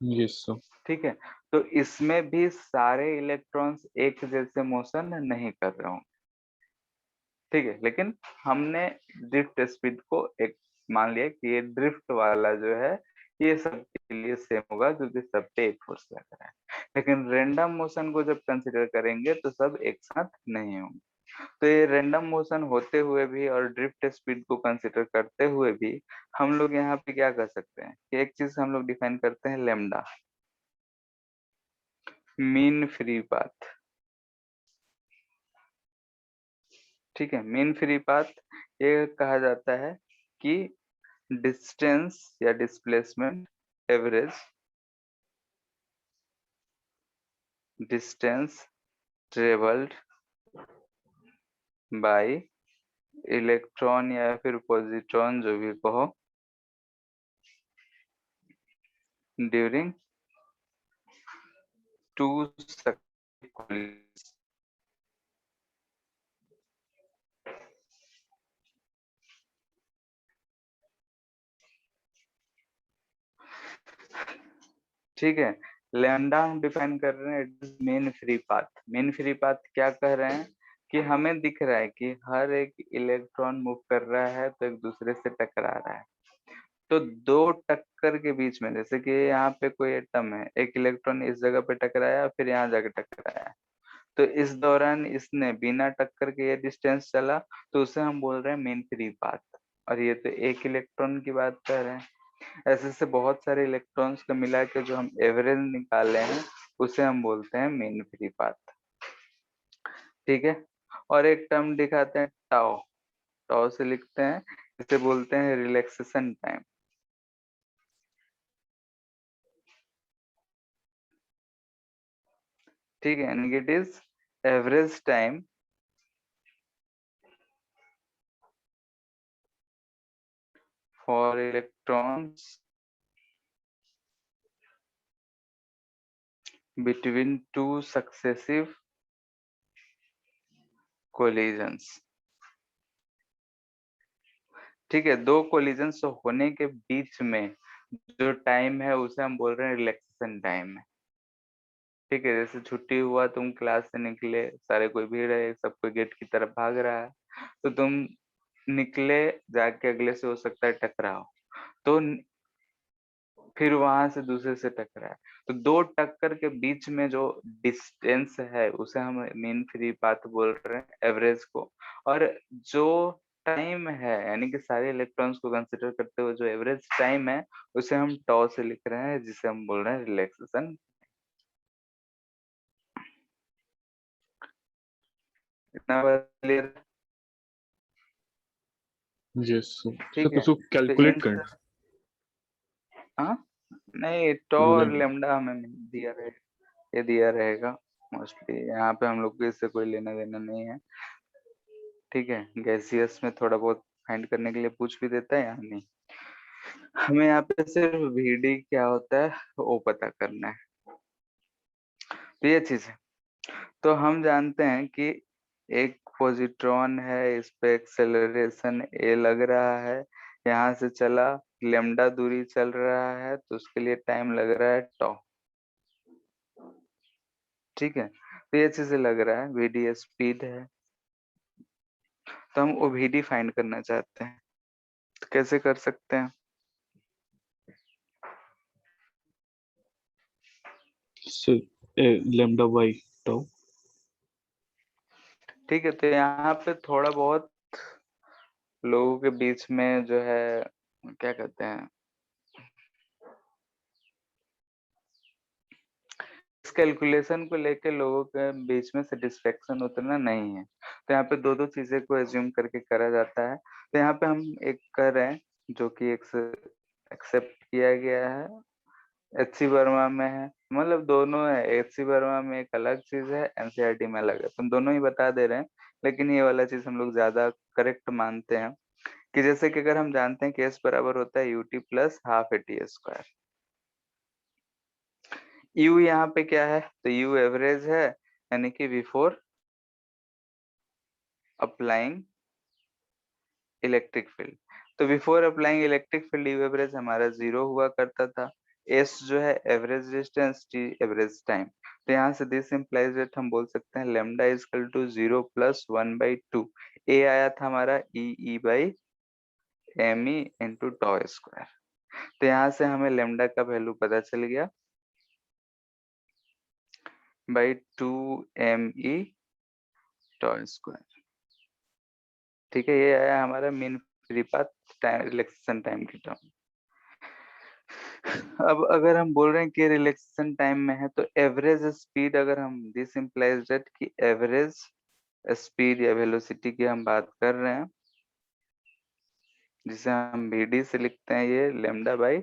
Yes sir. ठीक है, तो इसमें भी सारे इलेक्ट्रॉन्स एक जैसे मोशन नहीं कर रहे होंगे। ठीक है, लेकिन हमने ड्रिफ्ट स्पीड को एक मान लिया कि ये ड्रिफ्ट वाला जो है ये सबके लिए सेम होगा, क्योंकि सब पे एक फोर्स लग रहा है। लेकिन रैंडम मोशन को जब कंसिडर करेंगे तो सब एक साथ नहीं होंगे। तो ये रैंडम मोशन होते हुए भी और ड्रिफ्ट स्पीड को कंसिडर करते हुए भी हम लोग यहाँ पे क्या कर सकते हैं कि एक चीज हम लोग डिफाइन करते हैं, लेमडा, मीन फ्री पाथ। ठीक है, मीन फ्री पाथ ये कहा जाता है कि डिस्टेंस या displacement average, distance travelled by electron या फिर पॉजिट्रॉन जो भी कहो, ड्यूरिंग टू ठीक है, लैम्डा हम डिफाइन कर रहे हैं main free path. Main free path क्या कह रहे हैं कि हमें दिख रहा है कि हर एक इलेक्ट्रॉन मूव कर रहा है तो एक दूसरे से टकरा रहा है। तो दो टक्कर के बीच में, जैसे कि यहाँ पे कोई एटम है, एक इलेक्ट्रॉन इस जगह पे टकराया फिर यहाँ जाके टकराया, तो इस दौरान इसने बिना टक्कर के ये डिस्टेंस चला, तो उसे हम बोल रहे हैं मेन फ्री पाथ। और ये तो एक इलेक्ट्रॉन की बात कर रहे हैं, ऐसे से बहुत सारे इलेक्ट्रॉन्स को मिला के जो हम एवरेज निकाले हैं उसे हम बोलते हैं मीन फ्री पाथ। ठीक है, और एक टर्म दिखाते हैं टाउ, टाउ से लिखते हैं, इसे बोलते हैं रिलैक्सेशन टाइम। ठीक है, यानी कि it is average time for electrons between two successive collisions। ठीक है, दो कोलिजन्स होने के बीच में जो टाइम है उसे हम बोल रहे हैं रिलैक्सेशन टाइम है। ठीक है, जैसे छुट्टी हुआ, तुम क्लास से निकले, सारे कोई भीड़ है, सब कोई गेट की तरफ भाग रहा है, तो तुम निकले, जाके अगले से हो सकता है टकराओ, तो फिर वहां से दूसरे से टकराए, तो दो टक्कर के बीच में जो डिस्टेंस है उसे हम मीन फ्री पाथ बोल रहे हैं, एवरेज को। और जो टाइम है, यानी कि सारे इलेक्ट्रॉन्स को कंसिडर करते हुए जो एवरेज टाइम है उसे हम टॉ से लिख रहे हैं, जिसे हम बोल रहे हैं रिलैक्सेशन। इतना क्लियर? Yes sir. ठीक तो है, उसको तो कैलकुलेट इन करना हाँ, नहीं टॉ और है। लेमडा हमें दिया रहेगा, ये दिया रहेगा मोस्टली, यहाँ पे हम लोग को इससे कोई लेना देना नहीं है। ठीक है, गैसियस में थोड़ा बहुत फाइंड करने के लिए पूछ भी देता है, यहाँ नहीं, हमें यहाँ पे सिर्फ VD क्या होता है वो पता करना है। तो ये चीज है। तो हम जानते हैं कि एक पॉजिट्रॉन है, इस पे एक्सेलरेशन a लग रहा है, यहाँ से चला, लेमडा दूरी चल रहा है, तो उसके लिए टाइम लग रहा है टॉ। ठीक है, तो ये चीजें लग रहा है, vd स्पीड है, तो हम ओवीडी फाइंड करना चाहते हैं, तो कैसे कर सकते हैं? So lambda by tau. ठीक है, तो यहाँ पे थोड़ा बहुत लोगों के बीच में जो है क्या कहते हैं, इस कैलकुलेशन को लेके लोगों के बीच में सेटिस्फेक्शन उतना नहीं है, तो यहाँ पे दो दो चीजें को एज्यूम करके करा जाता है। तो यहाँ पे हम एक कर रहे हैं जो कि एक्सेप्ट किया गया है, एचसी वर्मा में है, मतलब दोनों है, एचसी वर्मा में एक अलग चीज है, एनसीईआरटी में अलग है, तो हम दोनों ही बता दे रहे हैं, लेकिन ये वाला चीज हम लोग ज्यादा करेक्ट मानते हैं कि जैसे कि अगर हम जानते हैं कि एस बराबर होता है UT plus half A T square. You यहाँ पे क्या है, तो यू एवरेज है, यानी कि बिफोर अप्लाइंग इलेक्ट्रिक फील्ड, तो before applying electric field you average हमारा 0 हुआ करता था। एस जो है average distance, T average time, तो यहाँ से दिस इम्प्लाइज दैट हम बोल सकते हैं lambda is equal to 0 plus 1/2, A आया था हमारा E by M E into tau square, तो यहाँ से हमें लेमडा का वैल्यू पता चल गया बाई 2 me टॉ स्क्वायर। ठीक है, ये आया हमारा mean free path time, relaxation time की टर्म। अब अगर हम बोल रहे हैं कि रिलैक्सेशन टाइम में है, तो एवरेज स्पीड, अगर हम दिस इम्प्लाइज दैट कि एवरेज स्पीड या वेलोसिटी की हम बात कर रहे हैं, जिसे हम vd से लिखते हैं, ये लेमडा बाई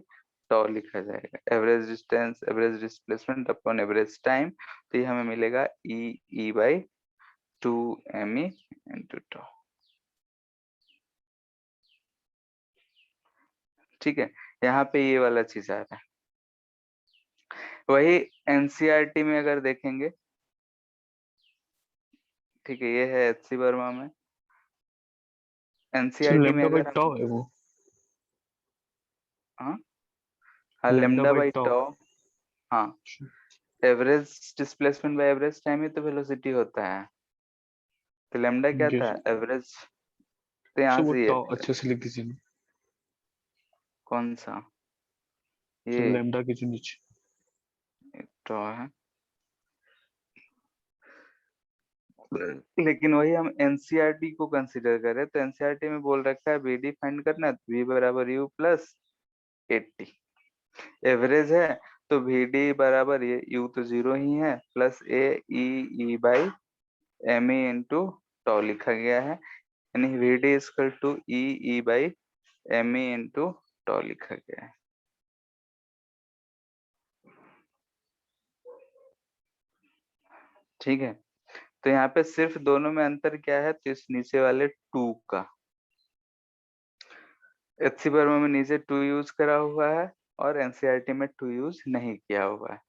टॉ लिखा जाएगा, average distance, average displacement upon average time, तो ये हमें मिलेगा ई बाई 2 me इंटू टॉ। ठीक है, यहाँ पे ये वाला चीज आ रहा है। वही एनसीईआरटी में अगर देखेंगे, ठीक है, ये है एचसी वर्मा में, So एनसीईआरटी में lambda by अगर tau हम, है वो. हाँ हाँ, Lambda lambda by by tau. टॉ, हाँ, average displacement by average time ही तो वेलोसिटी होता है, तो लेमडा क्या Yes. था, एवरेज, तो यहाँ So वो से ये tau अच्छे से लिख दीजिए ना. कौन सा, So ये lambda के जो नीचे. टॉ है, लेकिन वही हम एनसीईआरटी को कंसीडर करें, तो एनसीईआरटी में बोल रखा है बीडी फाइंड करना है, तो वी बराबर यू प्लस 80, एवरेज है, तो vd बराबर ये u तो 0 ही है, plus A E by M E into tau लिखा गया है, यानी vd equal to E by M E into tau लिखा गया है। ठीक है, तो यहाँ पे सिर्फ दोनों में अंतर क्या है, तो इस नीचे वाले 2 का, एचसी वर्मा में नीचे 2 यूज करा हुआ है और एनसीईआरटी में 2 यूज नहीं किया हुआ है।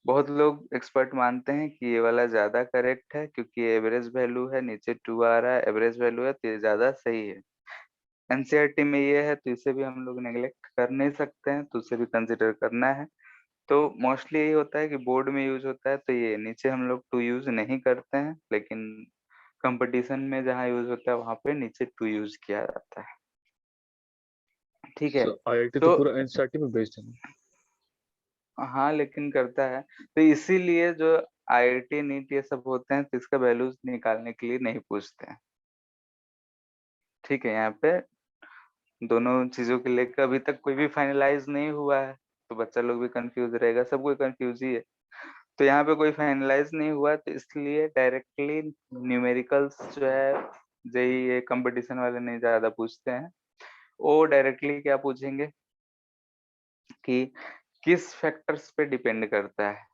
बहुत लोग एक्सपर्ट मानते हैं कि ये वाला ज्यादा करेक्ट है, क्योंकि एवरेज वैल्यू है, नीचे 2 आ रहा है, एवरेज वैल्यू है, तो ये ज्यादा सही है। एनसीईआरटी में ये है, तो इसे भी हम लोग नेग्लेक्ट कर नहीं सकते हैं, तो उसे भी कंसिडर करना है। तो मोस्टली यही होता है कि बोर्ड में यूज होता है, तो ये नीचे हम लोग 2 यूज नहीं करते हैं, लेकिन कंपटीशन में जहाँ यूज होता है वहां पे नीचे 2 यूज किया जाता है। ठीक है, So IIT तो तो पूरा एनसीईआरटी में बेस्ड है. हाँ, लेकिन करता है, तो इसीलिए जो आईआईटी नीट ये सब होते हैं, तो इसका वैल्यूज निकालने के लिए नहीं पूछते हैं। ठीक है, यहाँ पे दोनों चीजों के लेकर अभी तक कोई भी फाइनलाइज नहीं हुआ है, तो बच्चा लोग भी कंफ्यूज रहेगा, सब कोई कंफ्यूज ही है, तो यहाँ पे कोई फाइनलाइज नहीं हुआ, तो इसलिए डायरेक्टली न्यूमेरिकल्स जो है, जेई ये कंपटीशन वाले नहीं ज्यादा पूछते हैं, वो डायरेक्टली क्या पूछेंगे कि किस फैक्टर्स पे डिपेंड करता है।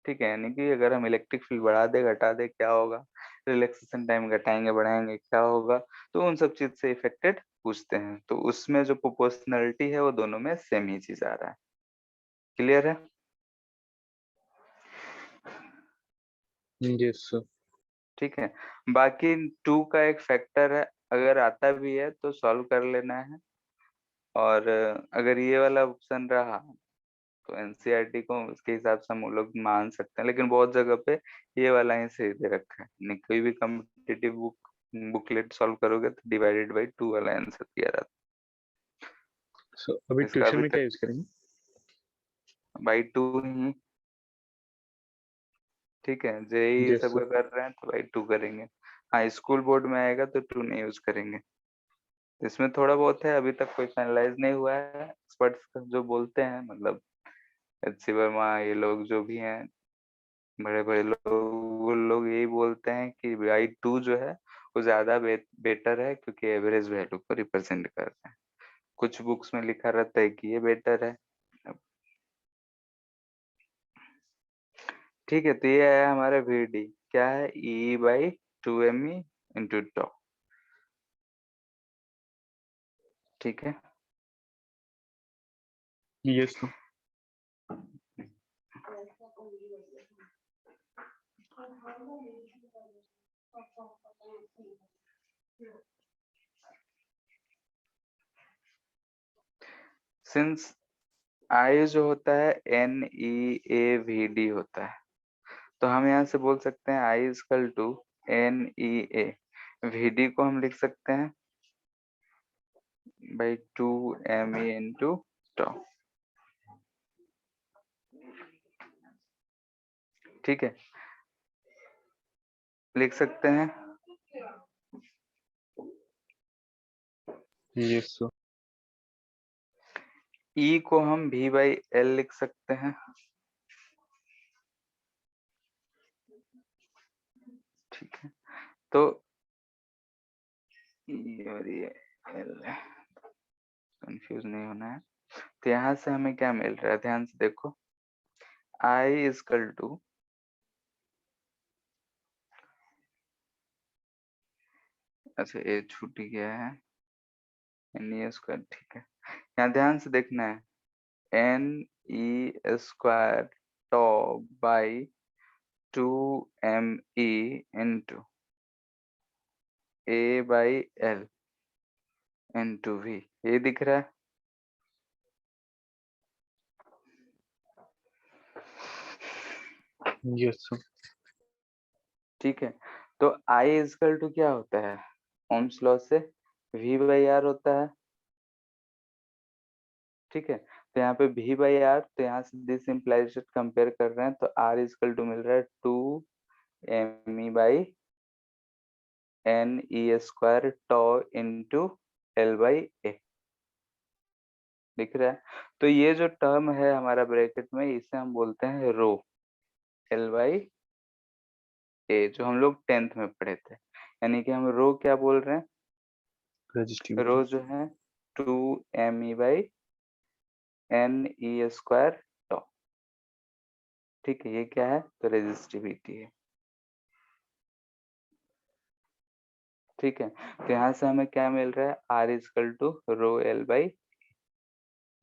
ठीक है, यानी कि अगर हम इलेक्ट्रिक फील्ड बढ़ा दे घटा दे क्या होगा, रिलैक्सेशन टाइम घटाएंगे बढ़ाएंगे क्या होगा, तो उन सब चीज से इफेक्टेड पूछते हैं, तो उसमें जो प्रोपोर्शनलिटी है वो दोनों में सेम ही चीज आ रहा है। क्लियर है? Yes sir. ठीक है। बाकी 2 का एक फैक्टर है, अगर आता भी है तो सॉल्व कर लेना है। और अगर ये वाला ऑप्शन रहा तो एनसीईआरटी को उसके हिसाब से हम लोग मान सकते हैं, लेकिन बहुत जगह पे ये वाला ही सही दे रखा है। नहीं, कोई भी कॉम्पिटिटिव बुकलेट सॉल्व करोगे तो डिवाइडेड बाई 2 वाला आंसर दिया रहता सो अभी है। इसका ट्यूशन अभी में क्या तक यूज करेंगे? बाई 2 ही। ठीक है, जेई यस सब सर। कर रहे हैं तो बाई 2 करेंगे। हाँ, स्कूल बोर्ड में आएगा तो 2 नहीं यूज करेंगे। इसमें थोड़ा बहुत है, अभी तक कोई फाइनलाइज नहीं हुआ है। एक्सपर्ट्स जो बोलते हैं, मतलब एच.सी. वर्मा, ये लोग जो भी हैं बड़े बड़े लोग, वो लोग यही बोलते हैं कि बाई 2 जो है वो ज्यादा बेटर है, क्योंकि एवरेज वैल्यू को रिप्रेजेंट करता है। कुछ बुक्स में लिखा रहता है कि ये बेटर है। ठीक है, तो ये है हमारा वीडी, क्या है, ई बाई 2 मी इंटू टॉ। ठीक है। Yes sir. सिंस आई जो होता है NEAVD होता है, तो हम यहाँ से बोल सकते हैं आई इजकल टू NEA। VD को हम लिख सकते हैं बाई 2 me इंटू टॉ। ठीक है, लिख सकते हैं। Yes sir. ई को हम V बाई L लिख सकते हैं। ठीक है, तो ई और ये L, कंफ्यूज नहीं होना है। तो यहाँ से हमें क्या मिल रहा है, ध्यान से देखो। आई इजकल टू, अच्छा ये छूट गया है, NE²। ठीक है, यहाँ ध्यान से देखना है, NE² tau by 2 me into A by L into V, ये दिख रहा है। Yes sir. ठीक है, तो I इजकल टू क्या होता है, ओम्स लॉ से V बाई R होता है। ठीक है, तो यहाँ पे V बाई R, तो यहाँ से दिस इम्प्लाइज कंपेयर कर रहे हैं, तो R इजकल टू मिल रहा है 2 me by NE² tau into L by A, दिख रहा है। तो ये जो टर्म है हमारा ब्रैकेट में, इसे हम बोलते हैं रो, L बाई A, जो हम लोग 10th में पढ़े थे। यानी कि हम रो क्या बोल रहे हैं, रो रजिस्टिविटी। जो है 2 me बाई NE² टॉ। ठीक है, ये क्या है, तो रेजिस्टिविटी है। ठीक है, तो यहाँ से हमें क्या मिल रहा है, R equal to rho L by,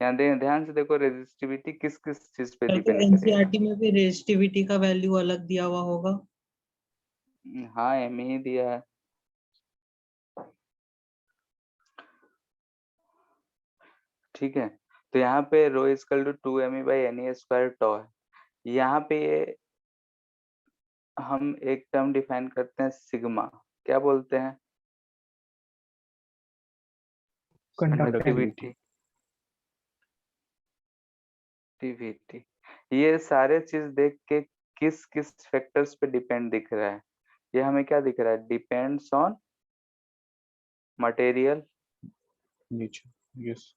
यहाँ ध्यान से देखो रेजिस्टिविटी किस किस चीज पे सर, तो डिपेंड करेगा। एनसीईआरटी में भी रेजिस्टिविटी का वैल्यू अलग दिया हुआ होगा। हाँ, M ही दिया है। ठीक है, तो यहाँ पे rho equal to 2 me by NE² tau है। यहाँ पे हम एक टर्म डिफाइन करते हैं सिग्मा, क्या बोलते हैं, कंडक्टिविटी। एक्टिविटी, ये सारे चीज देख के किस किस फैक्टर्स पे डिपेंड दिख रहा है, ये हमें क्या दिख रहा है, डिपेंड्स ऑन मटेरियल। नीचे। यस।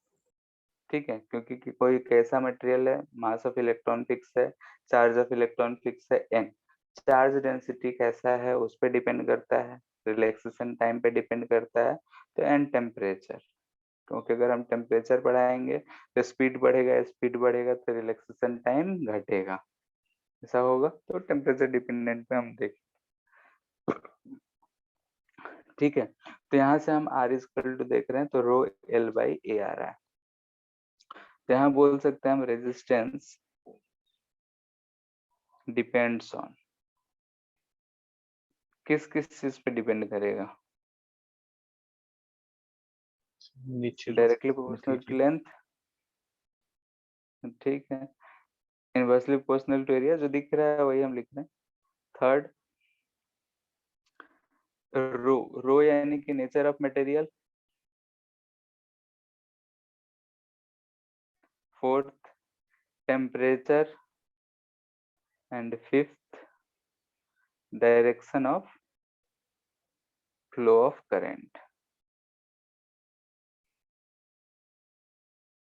ठीक है, क्योंकि कोई कैसा मटेरियल है, मास ऑफ इलेक्ट्रॉन फिक्स है, चार्ज ऑफ इलेक्ट्रॉन फिक्स है n, चार्ज डेंसिटी कैसा है उस पर डिपेंड करता है, रिलैक्सेशन टाइम पे डिपेंड करता है, तो एंड टेम्परेचर, क्योंकि अगर हम टेम्परेचर बढ़ाएंगे तो स्पीड बढ़ेगा, स्पीड बढ़ेगा तो रिलैक्सेशन टाइम घटेगा, ऐसा होगा। तो टेम्परेचर डिपेंडेंट पे हम देख। ठीक है, तो यहाँ से हम R इक्वल टू देख रहे हैं, तो रो L बाई A आ रहा है। तो यहाँ बोल सकते हैं हम रेजिस्टेंस डिपेंड्स ऑन, किस किस चीज पे डिपेंड करेगा? नीचे डायरेक्टली प्रोपोर्शनल टू लेंथ, ठीक है। इनवर्सली प्रोपोर्शनल टू एरिया, जो दिख रहा है वही हम लिख रहे हैं। थर्ड, रो, रो यानी कि nature of material. Fourth, temperature. And fifth, direction of flow of current.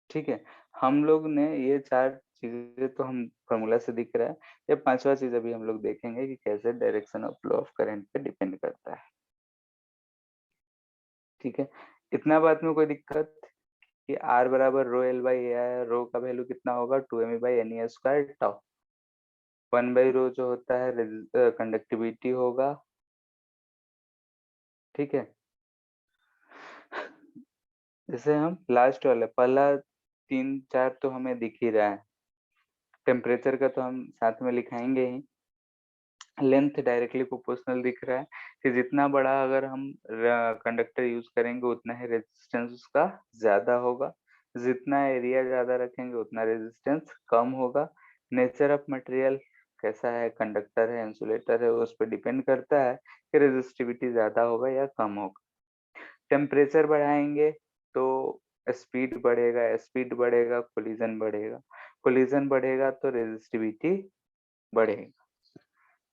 ठीक है, हम लोग ने ये चार चीजें तो हम फॉर्मूला से दिख रहा है, ये पांचवा चीज अभी हम लोग देखेंगे कि कैसे direction of flow of current पे डिपेंड करता है। ठीक है, इतना बात में कोई दिक्कत कि R बराबर रो एल बाई ए है, रो का वैल्यू कितना होगा 2m by n e square tau. 1 by rho जो होता है कंडक्टिविटी होगा। ठीक है, जैसे हम लास्ट वाला पहला 3 4 तो हमें दिख ही रहा है, टेम्परेचर का तो हम साथ में लिखाएंगे ही। लेंथ डायरेक्टली प्रोपोर्शनल दिख रहा है कि जितना बड़ा अगर हम कंडक्टर यूज करेंगे उतना ही रेजिस्टेंस उसका ज्यादा होगा, जितना एरिया ज्यादा रखेंगे उतना रेजिस्टेंस कम होगा। नेचर ऑफ मटेरियल कैसा है, कंडक्टर है इंसुलेटर है, उस पर डिपेंड करता है कि रेजिस्टिविटी ज्यादा होगा या कम होगा। टेम्परेचर बढ़ाएंगे तो स्पीड बढ़ेगा, स्पीड बढ़ेगा कोलिजन बढ़ेगा, कोलिजन बढ़ेगा तो रेजिस्टिविटी बढ़ेगा।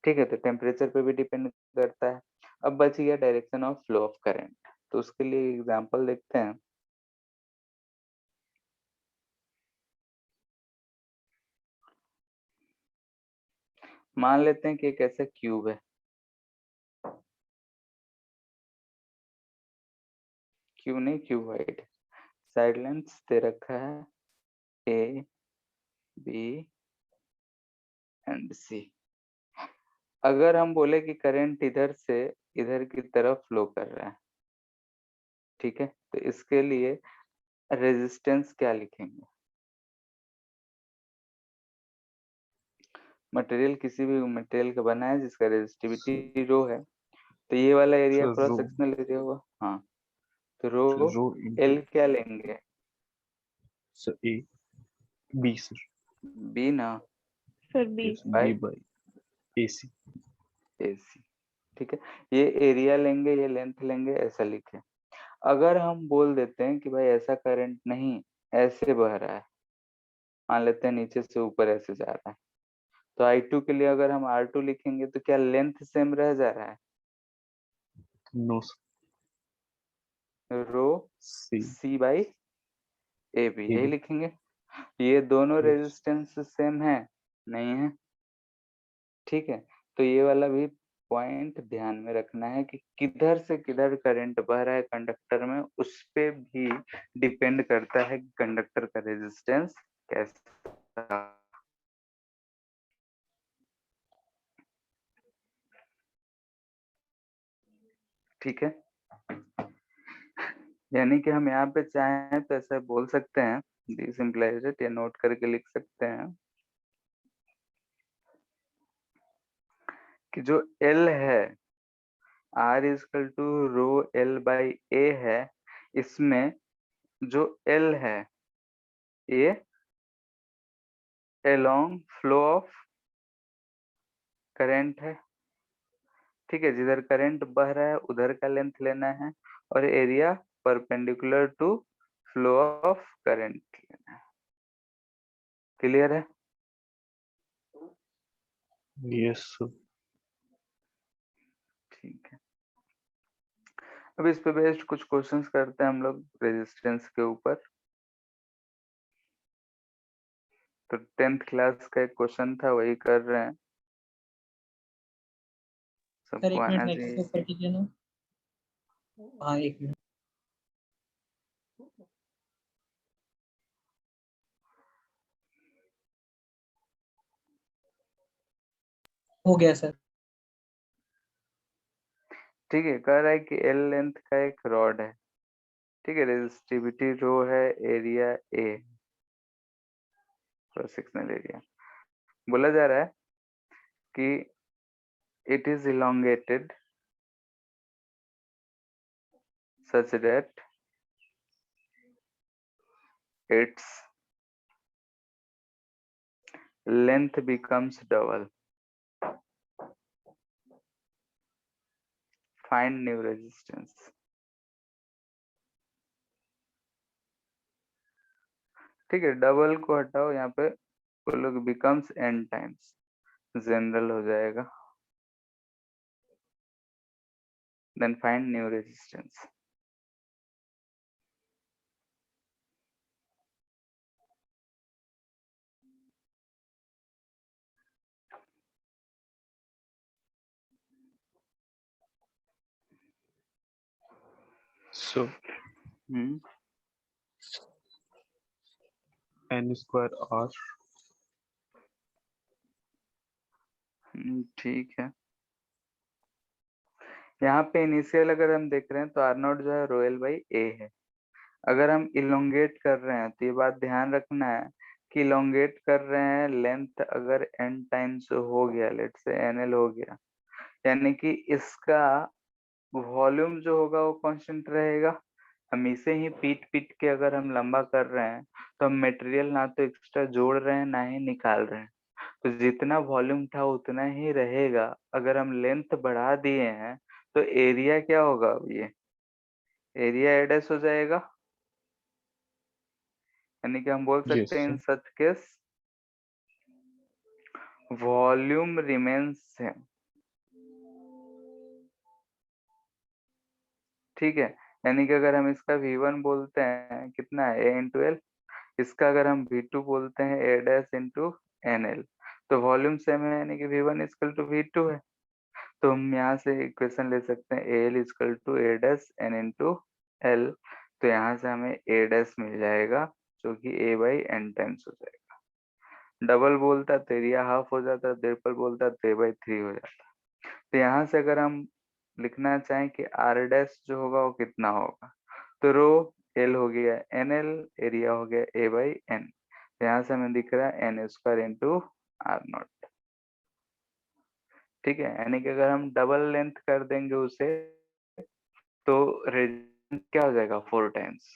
ठीक है, तो टेम्परेचर पे भी डिपेंड करता है। अब बच गया direction of flow of current, तो उसके लिए एग्जांपल देखते हैं। मान लेते हैं कि एक ऐसा क्यूब है, क्यूब नहीं क्यूबॉइड, साइड लेंथ दे रखा है ए बी एंड सी। अगर हम बोले कि करंट इधर से इधर की तरफ फ्लो कर रहा है, ठीक है, तो इसके लिए रेजिस्टेंस क्या लिखेंगे? मटेरियल किसी भी मटेरियल का बना है जिसका रेजिस्टिविटी रो है, तो ये वाला area sir cross rho, sectional area होगा। हाँ, तो रो रो इंटू एल क्या लेंगे? Sir A B sir, B ना, sir B. B by by A C. AC. ठीक है, ये एरिया लेंगे ये लेंथ लेंगे, ऐसा लिखे। अगर हम बोल देते हैं कि भाई ऐसा करंट नहीं ऐसे बह रहा है, मान लेते हैं नीचे से ऊपर ऐसे जा रहा है, तो I2 के लिए अगर हम R2 लिखेंगे तो क्या लेंथ सेम रह जा रहा है? No rho C C by A B, A यही बी। लिखेंगे। ये दोनों यस रेजिस्टेंस सेम है? नहीं है। ठीक है, तो ये वाला भी पॉइंट ध्यान में रखना है कि किधर से किधर करंट बह रहा है कंडक्टर में, उस पे भी डिपेंड करता है कि कंडक्टर का रेजिस्टेंस कैसा। ठीक है, यानी कि हम यहाँ पे चाहें तो ऐसा बोल सकते हैं, डिसिम्प्लाइज इट या नोट करके लिख सकते हैं कि जो L है R equal to rho L by A है, इसमें जो L है ये along फ्लो ऑफ करंट है। ठीक है, जिधर करंट बह रहा है उधर का लेंथ लेना है, और area perpendicular to flow of current लेना है। क्लियर है? Yes sir. ठीक है, अब इस पे बेस्ड कुछ क्वेश्चंस करते हैं हम लोग रेजिस्टेंस के ऊपर। तो 10th क्लास का एक क्वेश्चन था, वही कर रहे हैं, सर सबको एक मिनट आना नेक्स्ट चाहिए। ऊपर कीजिए ना। हाँ एक मिनट। हो गया सर। ठीक है, कह रहा है कि L लेंथ का एक रॉड है, ठीक है, रेजिस्टिविटी रो है, area A, cross sectional area. बोला जा रहा है कि it is elongated such that its length becomes double. Find new resistance. ठीक है, डबल को हटाओ, यहाँ पे बोलो becomes n times, जनरल हो जाएगा. Then find new resistance. So हम्म, n square r. ठीक है. यहाँ पे इनिशियल अगर हम देख रहे हैं तो आर नॉट जो है रोयल बाई ए है. अगर हम इलोंगेट कर रहे हैं तो ये बात ध्यान रखना है कि इलोंगेट कर रहे हैं, लेंथ अगर n टाइम्स हो गया, लेट से nl हो गया, यानी कि इसका वॉल्यूम जो होगा वो कांस्टेंट रहेगा. हम इसे ही पीट पीट के अगर हम लंबा कर रहे हैं तो हम मटेरियल ना तो एक्स्ट्रा जोड़ रहे हैं ना ही निकाल रहे हैं. तो जितना वॉल्यूम था उतना ही रहेगा. अगर हम लेंथ बढ़ा दिए हैं तो एरिया क्या होगा, अब ये एरिया एडस हो जाएगा. यानी कि हम बोल Yes, सकते हैं इन sir. Such case volume remains same. ठीक है, यानी कि अगर हम इसका V1 बोलते हैं कितना है A इंटू एल, इसका अगर हम V2 बोलते हैं A डैश इंटू NL, तो वॉल्यूम सेम है, यानी कि V1 इक्वल टू V2 है. तो हम यहाँ से इक्वेशन ले सकते हैं AL equal to A dash N into L. तो यहाँ से हमें A डैश मिल जाएगा जो कि A बाई N टाइम्स हो जाएगा. डबल बोलता तो एरिया हाफ हो जाता, ट्रिपल बोलता तो A बाई 3 हो जाता. तो यहाँ से अगर हम लिखना चाहें कि R डैश जो होगा वो कितना होगा, तो रो L हो गया NL, एरिया हो गया A बाई N. यहाँ से हमें दिख रहा है N square into R not. ठीक है, यानी कि अगर हम डबल लेंथ कर देंगे उसे तो रेजिस्टेंस क्या हो जाएगा, 4 टाइम्स.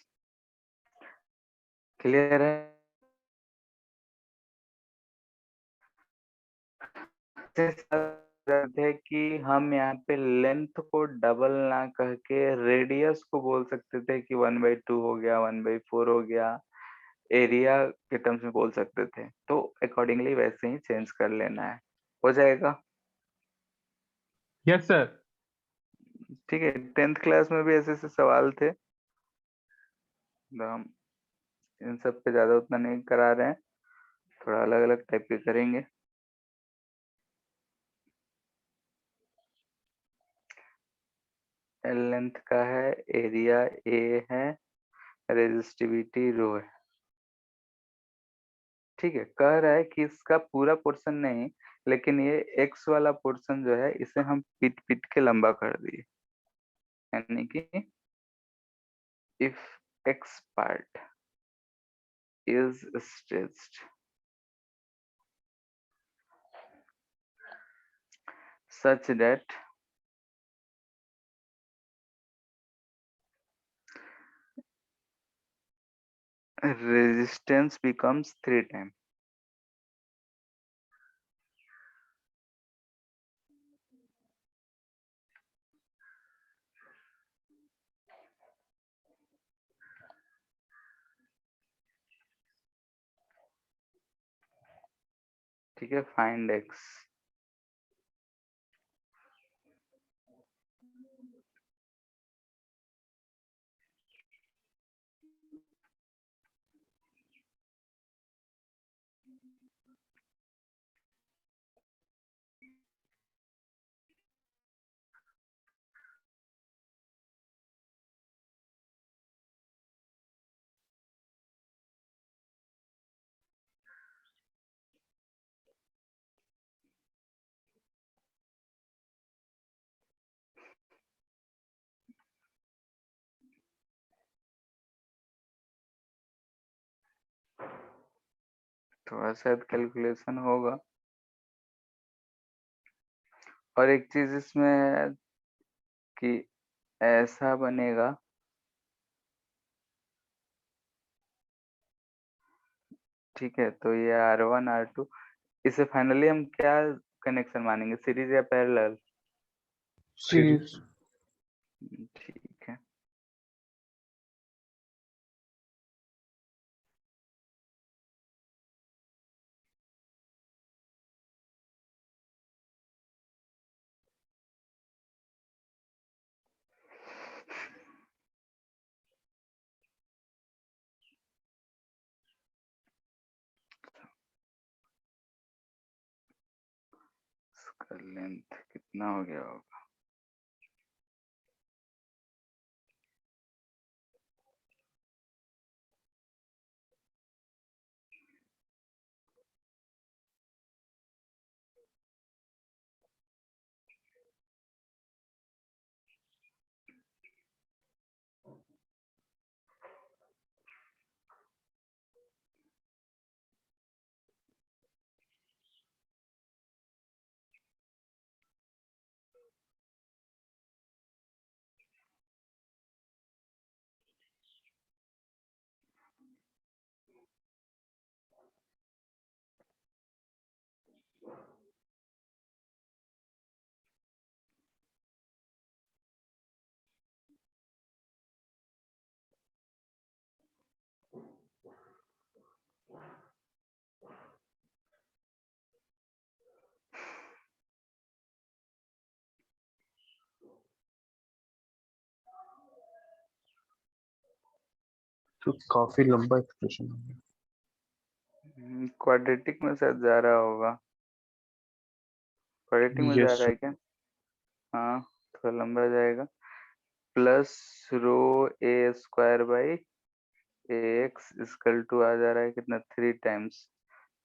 क्लियर है. है कि हम यहाँ पे लेंथ को डबल ना कह के रेडियस को बोल सकते थे कि 1/2 हो गया, 1/4 हो गया, एरिया के टर्म्स में बोल सकते थे. तो अकॉर्डिंगली वैसे ही चेंज कर लेना है, हो जाएगा. Yes, sir. ठीक है, 10th क्लास में भी ऐसे ऐसे सवाल थे, तो हम इन सब पे ज्यादा उतना नहीं करा रहे हैं, थोड़ा अलग अलग टाइप के करेंगे. एल लेंथ का है, एरिया ए है, रेजिस्टिविटी रो है. ठीक है, कह रहा है कि इसका पूरा पोर्शन नहीं, लेकिन ये एक्स वाला पोर्शन जो है इसे हम पीट पीट के लंबा कर दिए. यानी कि if x part is stretched such that resistance becomes 3 times. ठीक है, फाइंड एक्स. थोड़ा शायद कैलकुलेशन होगा. और एक चीज इसमें कि ऐसा बनेगा ठीक है, तो ये R1 R2 इसे फाइनली हम क्या कनेक्शन मानेंगे, सीरीज या पैरेलल? सीरीज। ठीक है। इसका लेंथ कितना हो गया होगा? तो काफी लंबा एक्सप्रेशन हो गया। क्वाड्रेटिक में शायद जा रहा होगा। क्वाड्रेटिक में जा यस रहा है क्या? हाँ, थोड़ा लंबा जाएगा। Plus rho A square by A X equal to आ जा रहा है कितना, 3 टाइम्स।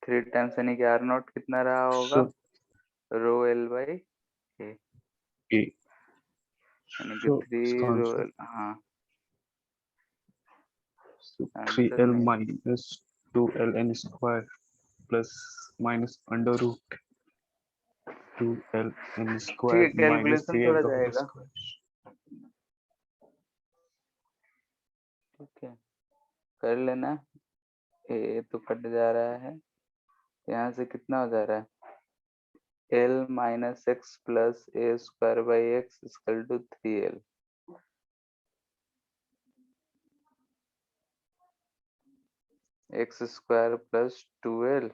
3 टाइम्स यानी कि आर नॉट कितना रहा होगा, सो रो एल बाई ए, ए यानी कि सो 3 इसका रो आंसर एल। हाँ, 3l आंसर नहीं। minus 2ln square plus minus under root 2ln ठीक है, square minus कैलकुलेशन 3l थोड़ा का होल जाएगा। स्क्वायर। ठीक है, कर लेना। ए तो कट जा रहा है, यहाँ से कितना हो जा रहा है, l minus x plus a square by x equal to 3l। X square plus 2l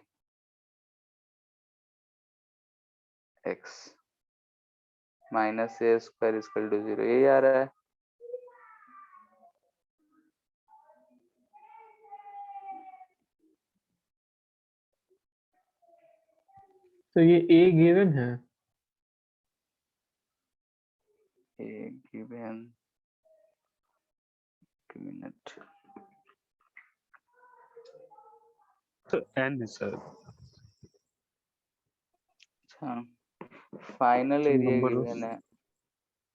x minus a square equal to 0, यही आ रहा है। तो ये ए गिवन है। ए गिवन, मिनट। तो n है सर। अच्छा, फाइनल तो एरिया नंबर गिवन है,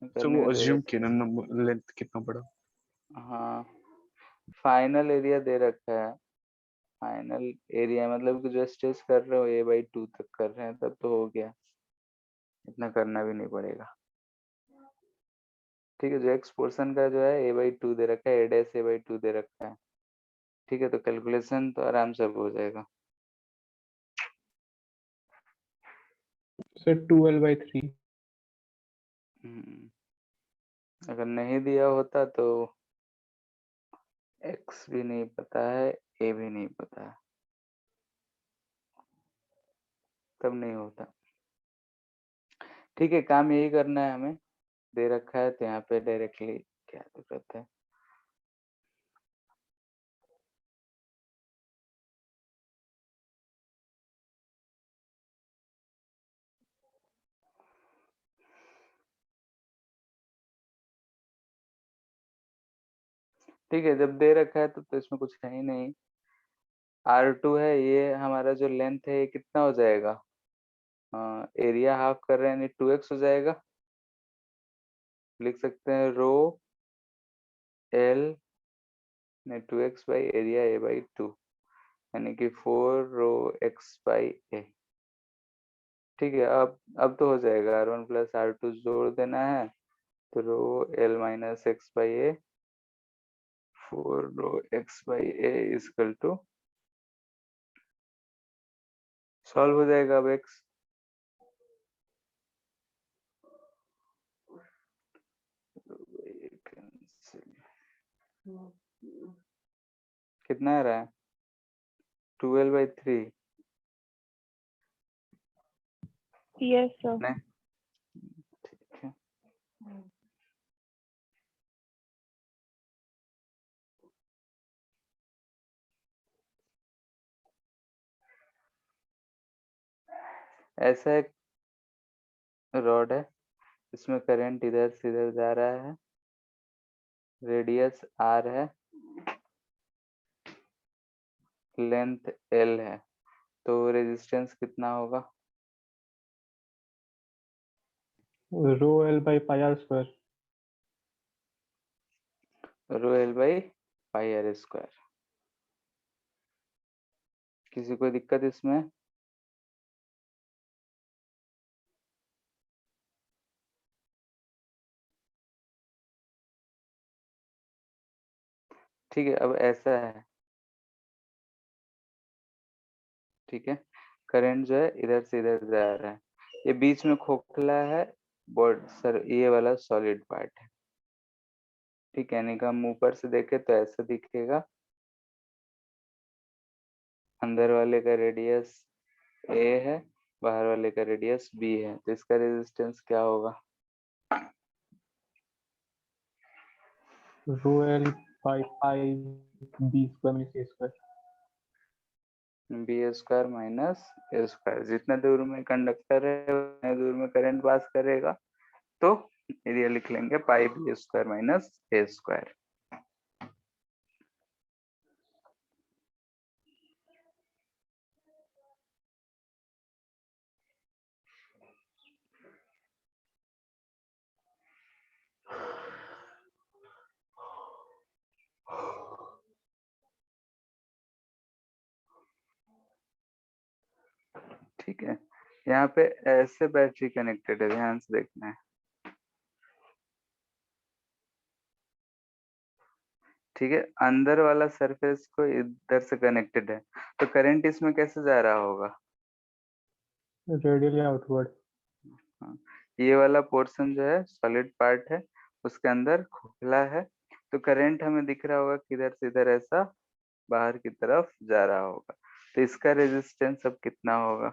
तो वो करने दो अज्यूम एक। किया ना नंबर लेंथ कितना बड़ा। हाँ, फाइनल एरिया दे रखा है। फाइनल एरिया मतलब कि जो स्टेज कर रहे हो a/2 तक कर रहे हैं तब तो हो गया, इतना करना भी नहीं पड़ेगा। ठीक है, जो एक्स पोर्शन का जो है a/2 दे रखा है, a डैश a/2 दे रखा है। ठीक है, तो कैलकुलेशन तो आराम से अब हो जाएगा। सर 12/3। अगर नहीं दिया होता तो एक्स भी नहीं पता है, ए भी नहीं पता है, तब नहीं होता। ठीक है, काम यही करना है हमें, दे रखा है तो यहाँ पे डायरेक्टली क्या दिक्कत है। ठीक है, जब दे रखा है तो इसमें कुछ है ही नहीं। R2 है, ये हमारा जो लेंथ है ये कितना हो जाएगा, एरिया हाफ कर रहे हैं यानी 2x हो जाएगा। लिख सकते हैं रो एल ने 2x बाई एरिया a/2 यानी कि 4 रो x बाई ए। ठीक है, अब तो हो जाएगा, R1 प्लस R2 जोड़ देना है तो rho l minus x by a 4 rho x by a equal to solve हो जाएगा अब x। कितना आ रहा है 12/3 Yes, sir. नहीं ठीक है। ऐसा एक रॉड है, इसमें करंट इधर से इधर जा रहा है, रेडियस r है, लेंथ l है, तो रेजिस्टेंस कितना होगा? Rho l by pi r square. Rho l by pi r square. किसी को दिक्कत इसमें? ठीक है, अब ऐसा है, ठीक है, करंट जो है इधर से इधर जा रहा है, ये बीच में खोखला है, बोर्ड सर ये वाला सॉलिड पार्ट है, ठीक है, यानी कि हम ऊपर से देखे तो ऐसा दिखेगा, अंदर वाले का रेडियस a है, बाहर वाले का रेडियस b है, तो इसका रेजिस्टेंस क्या होगा? Rho l by pi b square minus a square. B square minus a square. जितने दूर में कंडक्टर है उतने दूर में करंट पास करेगा, तो एरिया लिख लेंगे पाई b square minus a square. ठीक है, यहाँ पे ऐसे बैटरी कनेक्टेड है, ध्यान से देखना है, ठीक है, अंदर वाला सरफेस को इधर से कनेक्टेड है, तो करंट इसमें कैसे जा रहा होगा? Radially outward. हाँ, ये वाला पोर्शन जो है सॉलिड पार्ट है, उसके अंदर खोखला है, तो करंट हमें दिख रहा होगा किधर से इधर ऐसा बाहर की तरफ जा रहा होगा, तो इसका रेजिस्टेंस अब कितना होगा?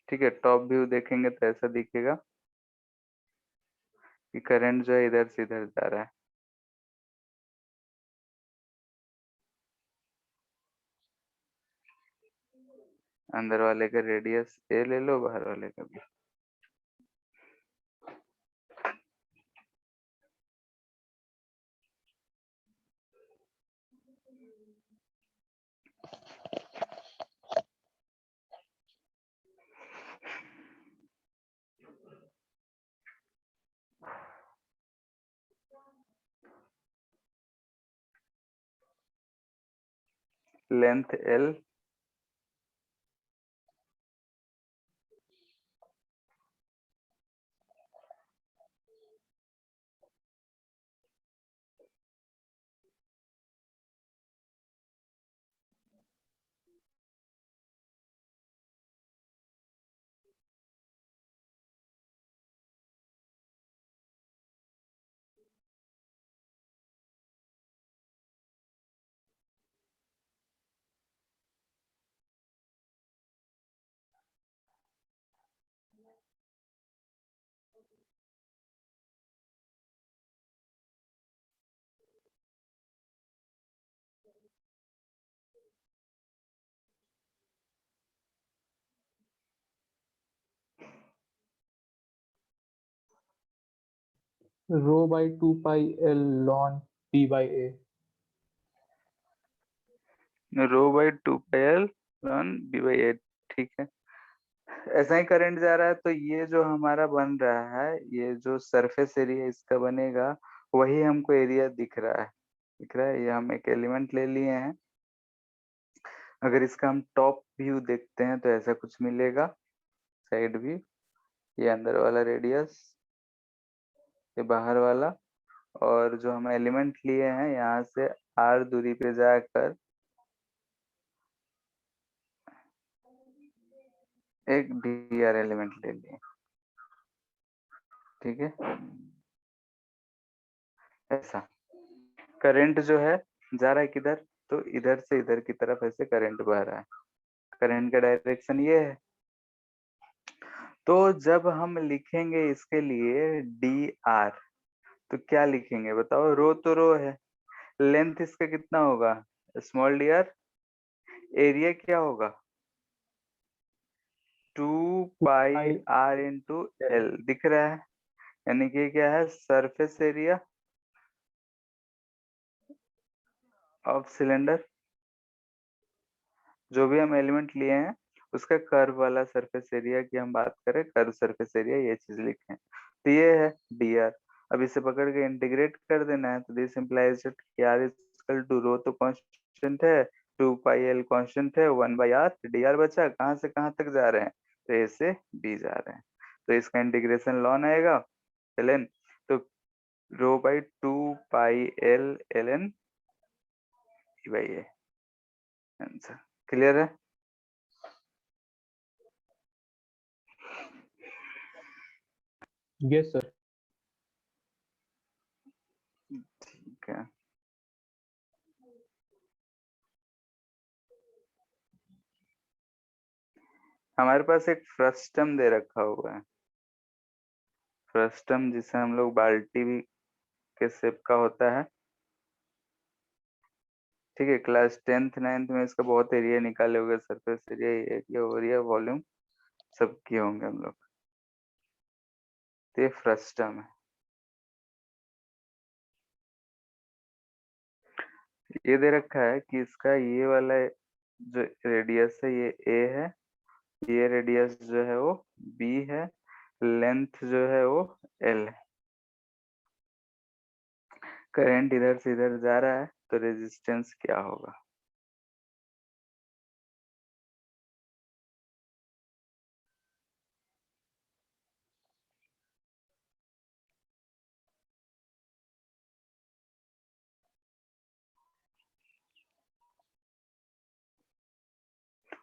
ठीक है, टॉप व्यू देखेंगे तो ऐसा दिखेगा कि करंट जो है इधर से इधर जा रहा है, अंदर वाले का रेडियस ए ले लो, बाहर वाले का भी। Length L, rho by 2 pi L ln P by A. Rho by 2 pi L ln B by A, ठीक है, ऐसा ही करंट जा रहा है, तो ये जो हमारा बन रहा है, ये जो सरफेस एरिया इसका बनेगा, वही हमको एरिया दिख रहा है, दिख रहा है, ये हम एक एलिमेंट ले लिए हैं, अगर इसका हम टॉप व्यू देखते हैं तो ऐसा कुछ मिलेगा, साइड व्यू, ये अंदर वाला रेडियस, ये बाहर वाला, और जो हम एलिमेंट लिए हैं यहाँ से r दूरी पे जाकर एक dr एलिमेंट ले लिए, ठीक है। ऐसा करंट जो है जा रहा है किधर, तो इधर से इधर की तरफ ऐसे करंट बह रहा है, करंट का डायरेक्शन ये है। तो जब हम लिखेंगे इसके लिए डी आर, तो क्या लिखेंगे बताओ, रो तो रो है, लेंथ इसका कितना होगा स्मॉल डी आर, एरिया क्या होगा 2 पाई आर इंटू एल, दिख रहा है, यानी कि क्या है सरफेस एरिया ऑफ सिलेंडर। जो भी हम एलिमेंट लिए हैं उसका कर्व वाला सरफेस एरिया की हम बात करें, कर्व सरफेस एरिया ये चीज लिखें, तो ये है डी आर। अब इसे पकड़ के इंटीग्रेट कर देना है, तो this implies that R is equal to rho तो कांस्टेंट है, 2 पाई एल कांस्टेंट है, 1 बाई आर, डी आर बचा, कहाँ से कहाँ तक जा रहे हैं, तो ए से बी जा रहे हैं, तो इसका इंटीग्रेशन लॉन आएगा एल एन, तो rho by 2 pi L L N by A, answer clear है। Yes sir. ठीक है, हमारे पास एक फ्रस्टम दे रखा हुआ है, फ्रस्टम जिसे हम लोग बाल्टी भी के शेप का होता है, ठीक है। क्लास 10th 9th में इसका बहुत एरिया निकाले होंगे, सरफेस एरिया, एरिया ओरिया वॉल्यूम सब किए होंगे हम लोग, तो ये फ्रस्टम है। ये दे रखा है कि इसका ये वाला जो रेडियस है ये ए है, ये रेडियस जो है वो बी है, लेंथ जो है वो एल है, करंट इधर से इधर जा रहा है, तो रेजिस्टेंस क्या होगा।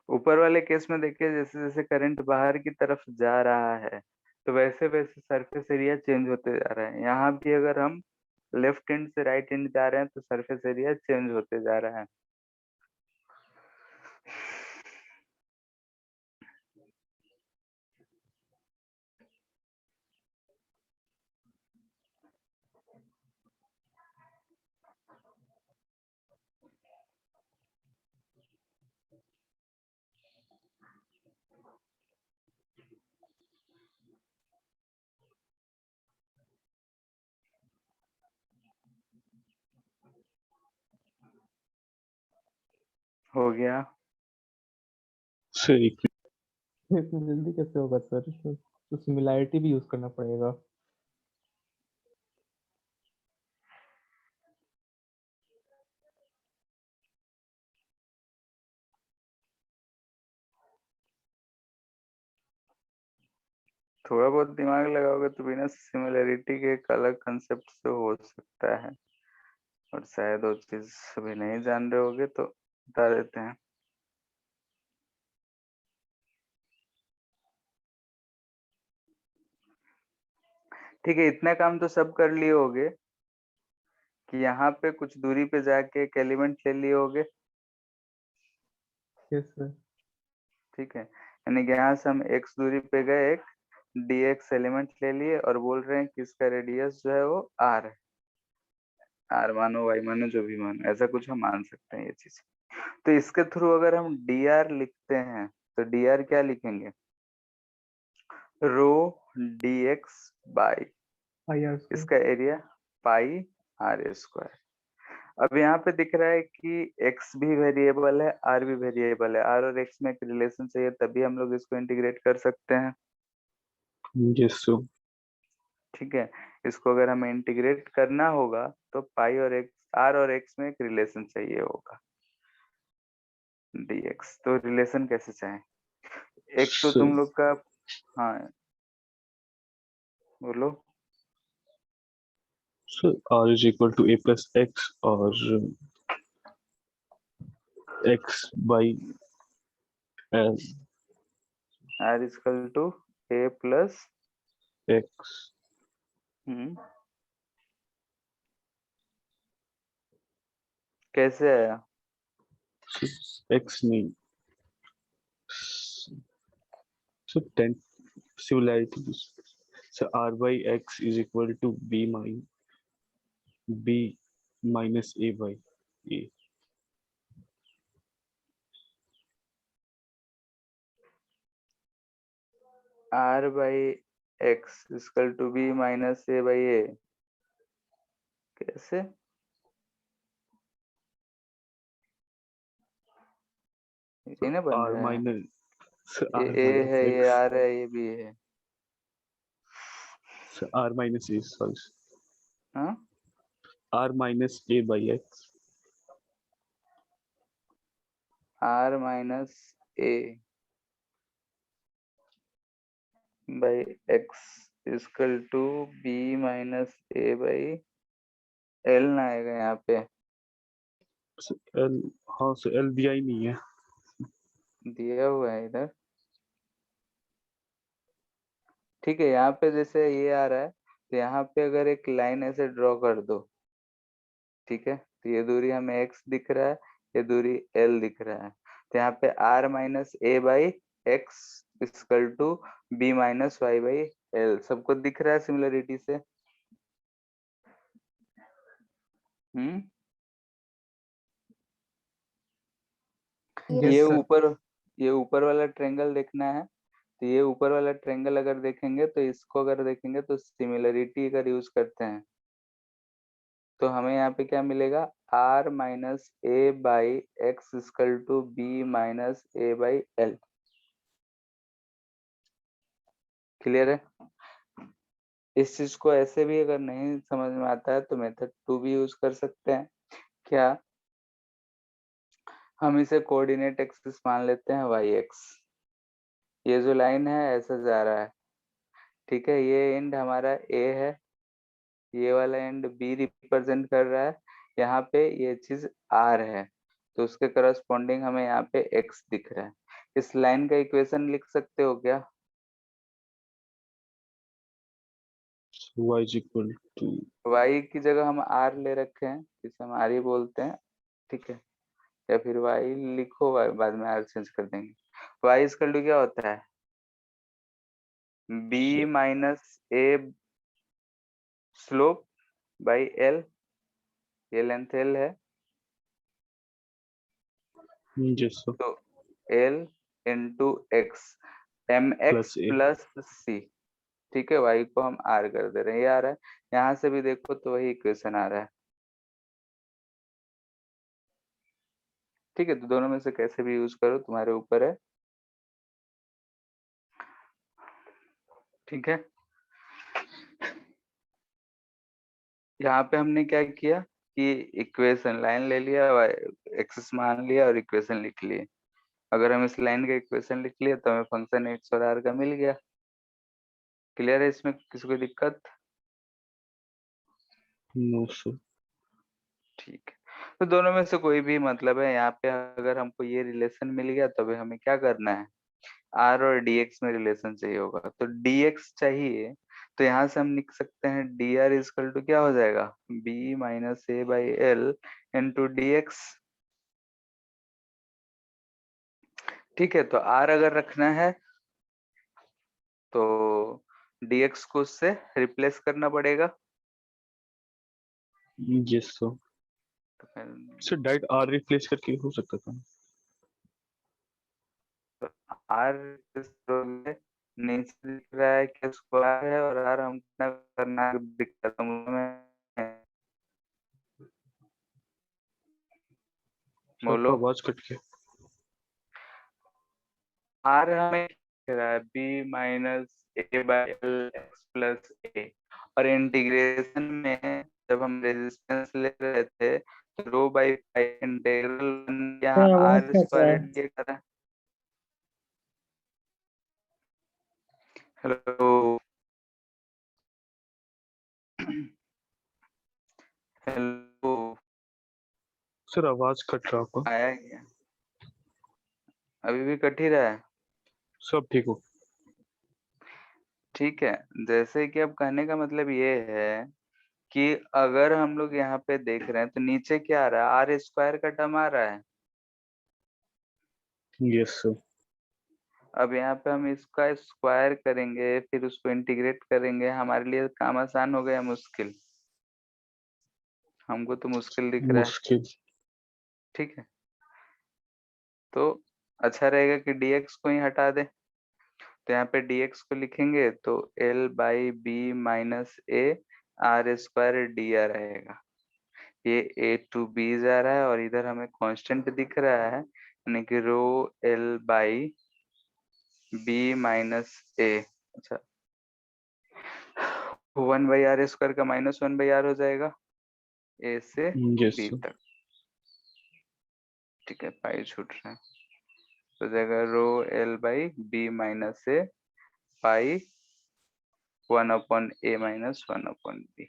ऊपर वाले केस में देखिए जैसे जैसे करंट बाहर की तरफ जा रहा है, तो वैसे वैसे सरफेस एरिया चेंज होते जा रहा है। यहाँ भी अगर हम लेफ्ट हैंड से राइट हैंड जा रहे हैं तो सरफेस एरिया चेंज होते जा रहा है। हो गया। सही। इतनी जल्दी कैसे होगा सर, तो सिमिलैरिटी भी यूज करना पड़ेगा। थोड़ा बहुत दिमाग लगाओगे तो बिना सिमिलरिटी के एक अलग कंसेप्ट से हो सकता है, और शायद वो चीज अभी नहीं जान रहे होगे तो बता देते हैं। ठीक है, इतना काम तो सब कर लिए होगे कि यहाँ पे कुछ दूरी पे जाके एक एलिमेंट ले लिए होगे, यस सर। ठीक है। यानी कि यहाँ से हम x दूरी पे गए, एक dx एलिमेंट ले लिए और बोल रहे हैं कि इसका रेडियस जो है वो r है, r मानो y मानो जो भी मानो, ऐसा कुछ हम मान सकते हैं ये चीज। तो इसके थ्रू अगर हम dr लिखते हैं तो dr क्या लिखेंगे, रो dx by I R sir. इसका एरिया पाई आर स्क्वायर। अब यहाँ पे दिख रहा है कि x भी वेरिएबल है, r भी वेरिएबल है, r और x में एक रिलेशन चाहिए, तभी हम लोग इसको इंटीग्रेट कर सकते हैं, यस सर। ठीक है। इसको अगर हमें इंटीग्रेट करना होगा तो पाई और एक्स, आर और एक्स में एक रिलेशन चाहिए होगा dx, तो रिलेशन कैसे चाहे, एक तो तुम लोग का, हाँ बोलो। So r is equal to a plus x or x by l r is equal to a plus x. कैसे आया? So x नहीं. So 10 similarities. So r by x is equal to b minus a by a. r by x is equal to b minus a by a. कैसे? ये ना बन r रहा है। minus so ये r a minus है, ये x. r है, ये b है। So r minus a, sorry. हाँ, r minus a by x. r minus a by x is equal to b minus a by l ना आएगा यहाँ पे, So l, हाँ, so l दिया ही नहीं है. दिया हुआ है इधर। ठीक है, यहाँ पे जैसे ये आ रहा है, तो यहाँ पे अगर एक लाइन ऐसे ड्रॉ कर दो, ठीक है, तो ये दूरी हमें x दिख रहा है, ये दूरी l दिख रहा है, तो यहाँ पे r minus a by x equal to b minus y by l सबको दिख रहा है सिमिलरिटी से। Yes, sir. ये ऊपर वाला ट्रायंगल देखना है, तो ये ऊपर वाला ट्रायंगल अगर देखेंगे तो इसको अगर देखेंगे तो सिमिलरिटी अगर यूज करते हैं तो हमें यहाँ पे क्या मिलेगा, r minus A by x equal to b minus A by l. Clear है? इस चीज को ऐसे भी अगर नहीं समझ में आता है तो मेथड 2 भी यूज कर सकते हैं। क्या? हम इसे कोऑर्डिनेट एक्सिस मान लेते हैं वाई एक्स। ये जो लाइन है ऐसा जा रहा है, ठीक है, ये एंड हमारा ए है, ये वाला एंड बी रिप्रेजेंट कर रहा है, यहाँ पे ये चीज आर है, तो उसके करस्पॉन्डिंग हमें यहाँ पे एक्स दिख रहा है। इस लाइन का इक्वेशन लिख सकते हो क्या? So y is equal to y की जगह हम r ले रखे हैं, इसे हम r ही बोलते हैं, ठीक है, या फिर y लिखो, बाद में r चेंज कर देंगे। y इक्वल टू क्या होता है, b minus A slope by l, ये लेंथ l है, yes sir, तो l into X M X plus a. Plus C, ठीक है, y को हम r कर दे रहे हैं, ये आ रहा है, यहाँ से भी देखो तो वही इक्वेशन आ रहा है। ठीक है, तो दोनों में से कैसे भी यूज करो, तुम्हारे ऊपर है। ठीक है, यहाँ पे हमने क्या किया कि इक्वेशन लाइन ले लिया, एक्सिस मान लिया और इक्वेशन लिख लिए। अगर हम इस लाइन का इक्वेशन लिख लिए तो हमें फंक्शन एक्स और आर का मिल गया। क्लियर है? इसमें किसी को दिक्कत? No sir. ठीक है, तो दोनों में से कोई भी मतलब है, यहाँ पे अगर हमको ये रिलेशन मिल गया तो अभी हमें क्या करना है, r और dx में रिलेशन चाहिए होगा, तो dx चाहिए, तो यहाँ से हम लिख सकते हैं dr इजकल टू क्या हो जाएगा, b minus A by L into D x. ठीक है, तो r अगर रखना है तो dx को उससे रिप्लेस करना पड़ेगा। Yes sir. तो फिर So डायरेक्ट r रिप्लेस करके हो सकता था. r नीचे दिख रहा है कि स्क्वायर है और r हम कितना करना दिक्कत में, बोलो। आपका आवाज कट गया. r हमें दिख रहा है b minus A by L X plus A, और इंटीग्रेशन में जब हम रेजिस्टेंस ले रहे थे तो रो बाई पाई इंटीग्रल यहाँ आवाज r कट रहा स्क्वायर है। ये करा। हेलो सर आवाज कट रहा आपका। आया क्या? अभी भी कट ही रहा है? सब ठीक हो? ठीक है। जैसे कि अब कहने का मतलब ये है कि अगर हम लोग यहाँ पे देख रहे हैं तो नीचे क्या आ रहा है, आर स्क्वायर का टर्म आ रहा है। Yes sir. अब यहाँ पे हम इसका स्क्वायर करेंगे, फिर उसको इंटीग्रेट करेंगे, हमारे लिए काम आसान हो गया मुश्किल? हमको तो मुश्किल दिख रहा है। मुश्किल। ठीक है, तो अच्छा रहेगा कि dx को ही हटा दे। तो यहाँ पे dx को लिखेंगे तो l by B minus A R square D आ रहेगा। ये a टू b जा रहा है और इधर हमें कांस्टेंट दिख रहा है, यानी कि रो l बाई बी माइनस ए। अच्छा, 1/r² का -1/r हो जाएगा a से यस b सर। तक। ठीक है, पाई छूट रहा है तो जाएगा rho l by B minus a pi 1/a minus 1/b।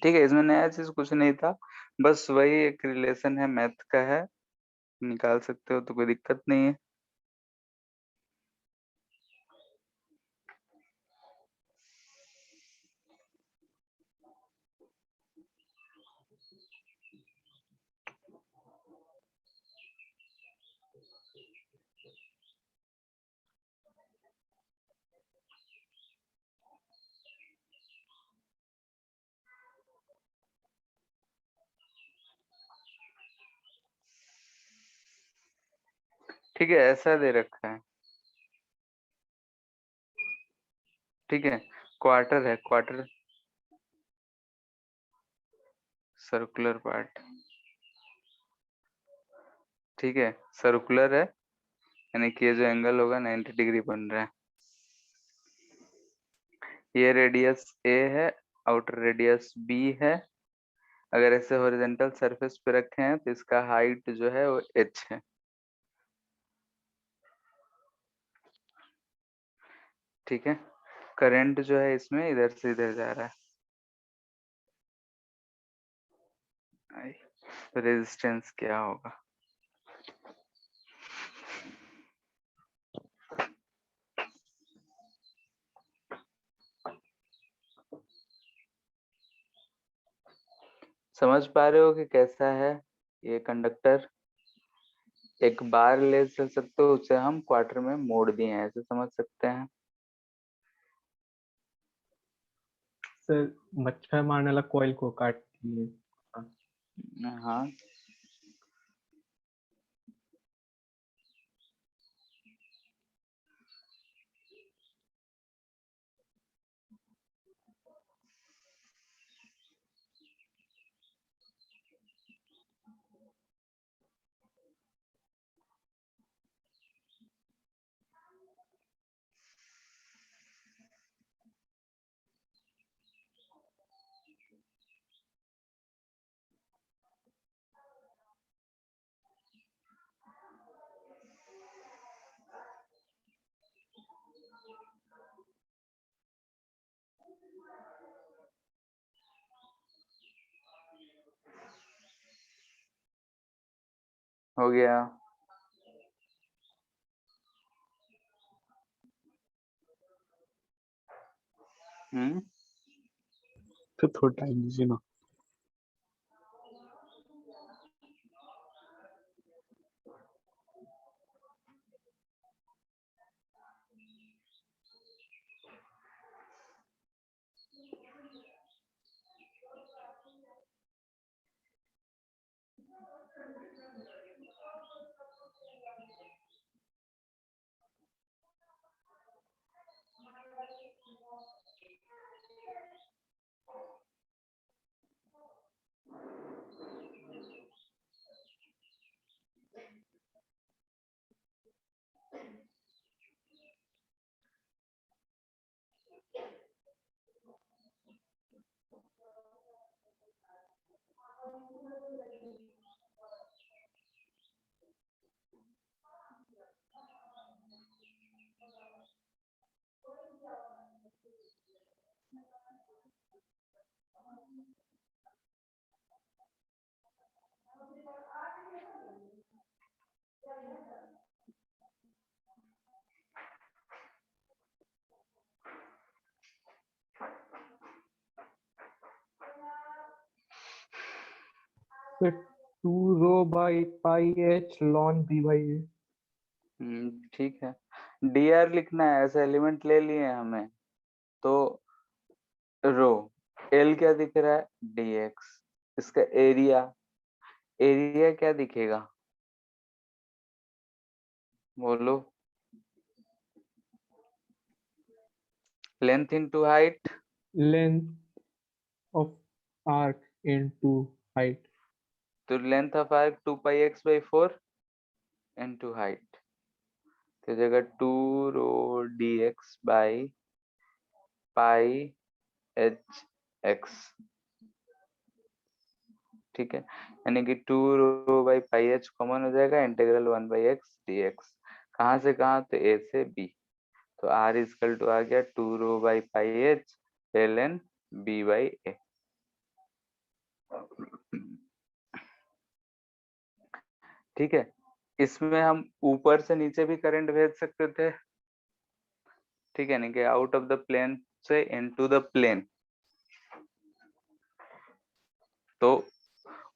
ठीक है, इसमें नया चीज कुछ नहीं था, बस वही एक रिलेशन है, मैथ का है, निकाल सकते हो तो कोई दिक्कत नहीं है। ठीक है, ऐसा दे रखा है। ठीक है, क्वार्टर है, क्वार्टर सर्कुलर पार्ट। ठीक है, सर्कुलर है, यानी कि ये जो एंगल होगा 90 डिग्री बन रहा है। ये रेडियस a है, आउटर रेडियस b है। अगर ऐसे हॉरिजॉन्टल सरफेस पे रखे हैं तो इसका हाइट जो है वो h है। ठीक है, करंट जो है इसमें इधर से इधर जा रहा है, तो रेजिस्टेंस क्या होगा? समझ पा रहे हो कि कैसा है ये कंडक्टर? एक बार ले चल सकते हो, उसे हम क्वार्टर में मोड़ दिए हैं, ऐसे समझ सकते हैं। सर मच्छर मारने वाला कॉइल को काट दिए। हाँ, हो गया। तो थोड़ा टाइम दीजिए ना। फिर 2 ρ/πh ln b/a। ठीक है, dr लिखना है, ऐसा एलिमेंट ले लिए हमें, तो रो एल क्या दिख रहा है, dx, इसका एरिया, एरिया क्या दिखेगा, बोलो, length into height, length of arc into height। तो length of arc 2πx/4 into height, तो जगह 2 ρ dx/π ठीक है, यानी कि 2 ρ/πh कॉमन हो जाएगा, इंटीग्रल 1/x dx, कहाँ से कहाँ, तो a से b, तो r इजकल टू आ गया 2 ρ/πh ln b/a। ठीक है, इसमें हम ऊपर से नीचे भी करंट भेज सकते थे, ठीक है, नहीं कि आउट ऑफ द प्लेन से इनटू द प्लेन, तो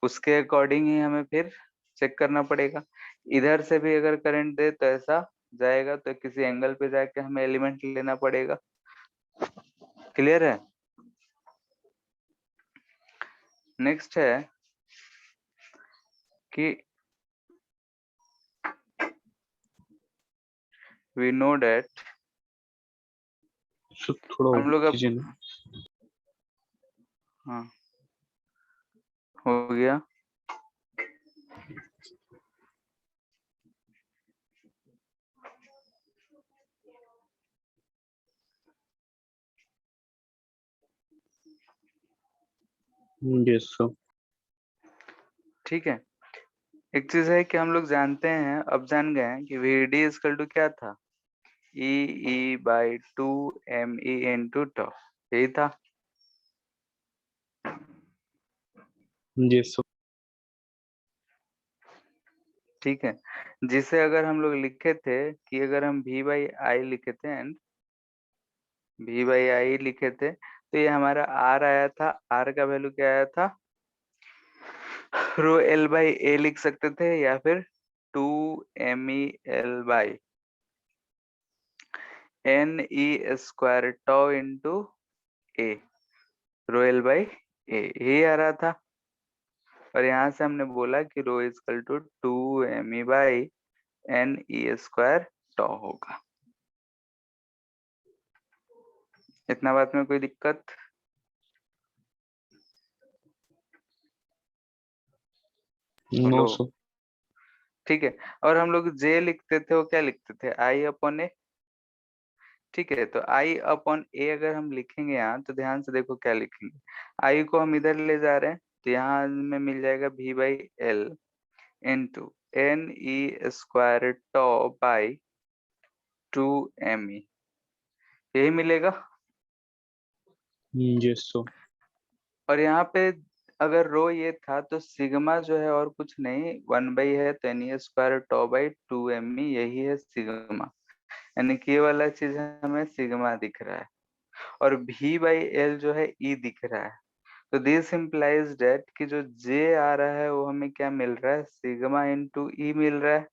उसके अकॉर्डिंग ही हमें फिर चेक करना पड़ेगा। इधर से भी अगर करंट दे तो ऐसा जाएगा, तो किसी एंगल पे जाके हमें एलिमेंट लेना पड़ेगा। क्लियर है? नेक्स्ट है कि वी नो डेट, सर थोड़ा हम लोग अब, कीजिए ना। हाँ हो गया, यस सर। ठीक है। एक चीज है कि हम लोग जानते हैं, अब जान गए हैं कि वी डी इजकल टू क्या था, E/2 me इंटू टॉ, यही था। Yes sir. ठीक है, जिसे अगर हम लोग लिखे थे कि अगर हम v/i लिखे थे एंड v/i लिखे थे, तो ये हमारा r आया था, r का वैल्यू क्या आया था, रो l/a लिख सकते थे, या फिर 2mel/ne² toe into a, row l/a यही आ रहा था। और यहाँ से हमने बोला कि रो इजकल टू 2me/ne² टॉ होगा। इतना बात में कोई दिक्कत? नो बोलो। सर। ठीक है, और हम लोग जे लिखते थे, वो क्या लिखते थे, I/a। ठीक है, तो I/a अगर हम लिखेंगे यहाँ, तो ध्यान से देखो क्या लिखेंगे, I को हम इधर ले जा रहे हैं, तो यहाँ में मिल जाएगा v/l into ne² tau by 2me, यही मिलेगा। Yes sir. और यहाँ पे अगर रो ये था, तो सिग्मा जो है और कुछ नहीं, 1/, है तो ne² टॉ बाई 2me, यही है सिग्मा, यानी कि ये वाला चीज हमें सिग्मा दिख रहा है, और v/l जो है e दिख रहा है। तो दिस इम्प्लाइज डेट कि जो j आ रहा है वो हमें क्या मिल रहा है, सिग्मा इंटू ई मिल रहा है।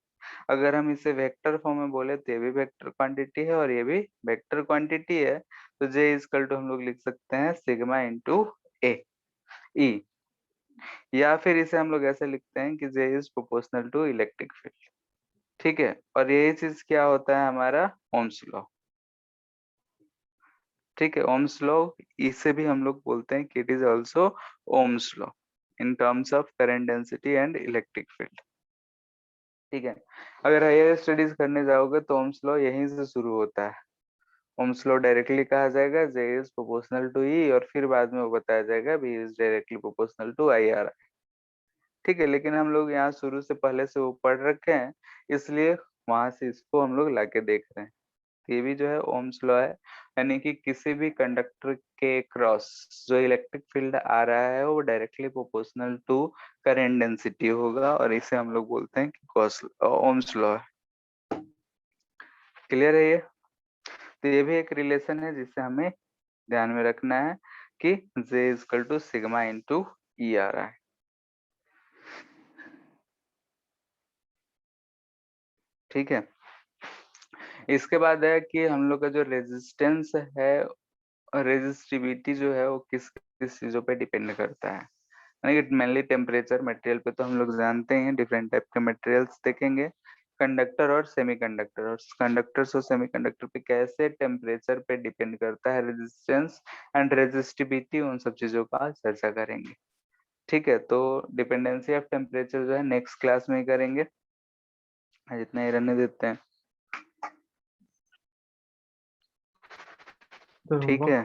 अगर हम इसे वेक्टर फॉर्म में बोले तो ये भी वेक्टर क्वांटिटी है और ये भी वेक्टर क्वांटिटी है, तो j इजकल टू हम लोग लिख सकते हैं सिग्मा इंटू ए ई, या फिर इसे हम लोग ऐसे लिखते हैं कि j is proportional to electric field. ठीक है, और यही चीज क्या होता है, हमारा ओम्स लॉ। ठीक है, ओम्स लॉ, इसे भी हम लोग बोलते हैं कि it is also Ohm's law in terms of current density and electric field. ठीक है, अगर हायर स्टडीज करने जाओगे तो ओम्स लॉ यहीं से शुरू होता है। ओम्स लॉ डायरेक्टली कहा जाएगा J is proportional to E, और फिर बाद में वो बताया जाएगा B is directly proportional to IR। ठीक है, लेकिन हम लोग यहाँ शुरू से पहले से वो पढ़ रखे हैं, इसलिए वहां से इसको हम लोग लाके देख रहे हैं। ये भी जो है ओम्स लॉ है, यानी कि किसी भी कंडक्टर के क्रॉस जो इलेक्ट्रिक फील्ड आ रहा है वो directly proportional to current density होगा, और इसे हम लोग बोलते हैं कि ओम्स लॉ है। क्लियर है ये? तो ये भी एक रिलेशन है जिसे हमें ध्यान में रखना है कि J is equal to sigma into E आ रहा है। ठीक है। इसके बाद है कि हम लोग का जो रेजिस्टेंस है, रेजिस्टिविटी जो है वो किस किस चीजों पे डिपेंड करता है, यानी कि मेनली टेम्परेचर। मटेरियल पे तो हम लोग जानते हैं, डिफरेंट टाइप के मटेरियल्स देखेंगे, कंडक्टर और सेमीकंडक्टर। और कंडक्टर्स और सेमीकंडक्टर पे कैसे टेम्परेचर पे डिपेंड करता है रेजिस्टेंस एंड रेजिस्टिविटी, उन सब चीजों का चर्चा करेंगे। ठीक है, तो डिपेंडेंसी ऑफ टेम्परेचर जो है नेक्स्ट क्लास में ही करेंगे, जितना ही रहने देते हैं। तो ठीक होमवर्क है,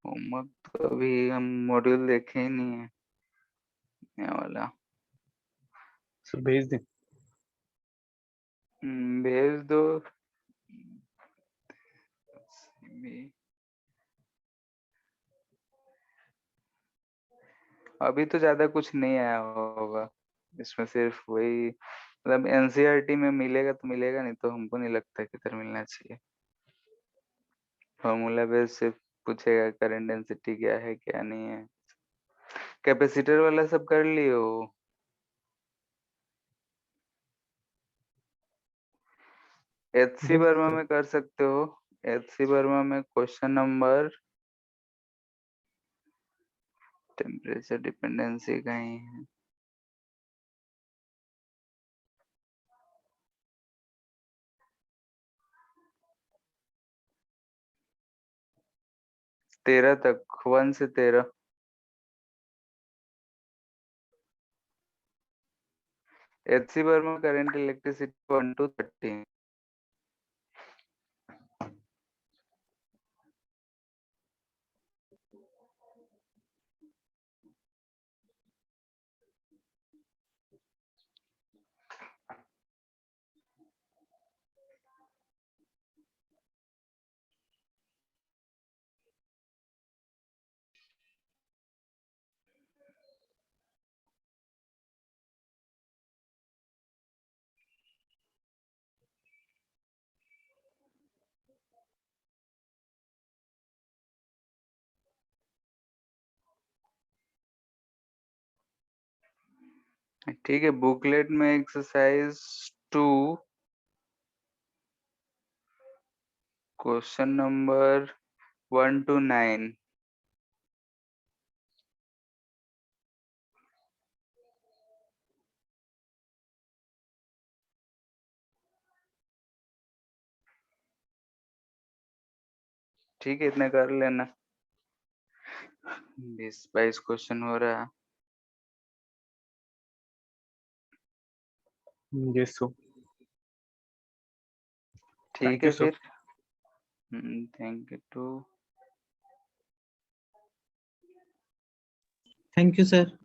होमवर्क तो अभी हम मॉड्यूल देखे ही नहीं है, ये वाला। सो भेज दें। भेज दो। अभी तो ज्यादा कुछ नहीं आया होगा इसमें, सिर्फ वही मतलब एनसीईआरटी में मिलेगा तो मिलेगा, नहीं तो हमको नहीं लगता किधर मिलना चाहिए। फॉर्मूला बेस सिर्फ पूछेगा करंट डेंसिटी क्या है क्या नहीं है। कैपेसिटर वाला सब कर लियो। HC yes Verma sir. में कर सकते हो। एचसी वर्मा में क्वेश्चन नंबर, टेम्परेचर डिपेंडेंसी कहीं है, तेरह तक, 1 से 13। HC Verma current electricity 1 to 30। ठीक है, बुकलेट में एक्सरसाइज 2 क्वेश्चन नंबर 1 to 9। ठीक है, इतना कर लेना, 20-22 क्वेश्चन हो रहा है। यस सो ठीक थैंक है यू सर। फिर, thank you too. Thank you sir.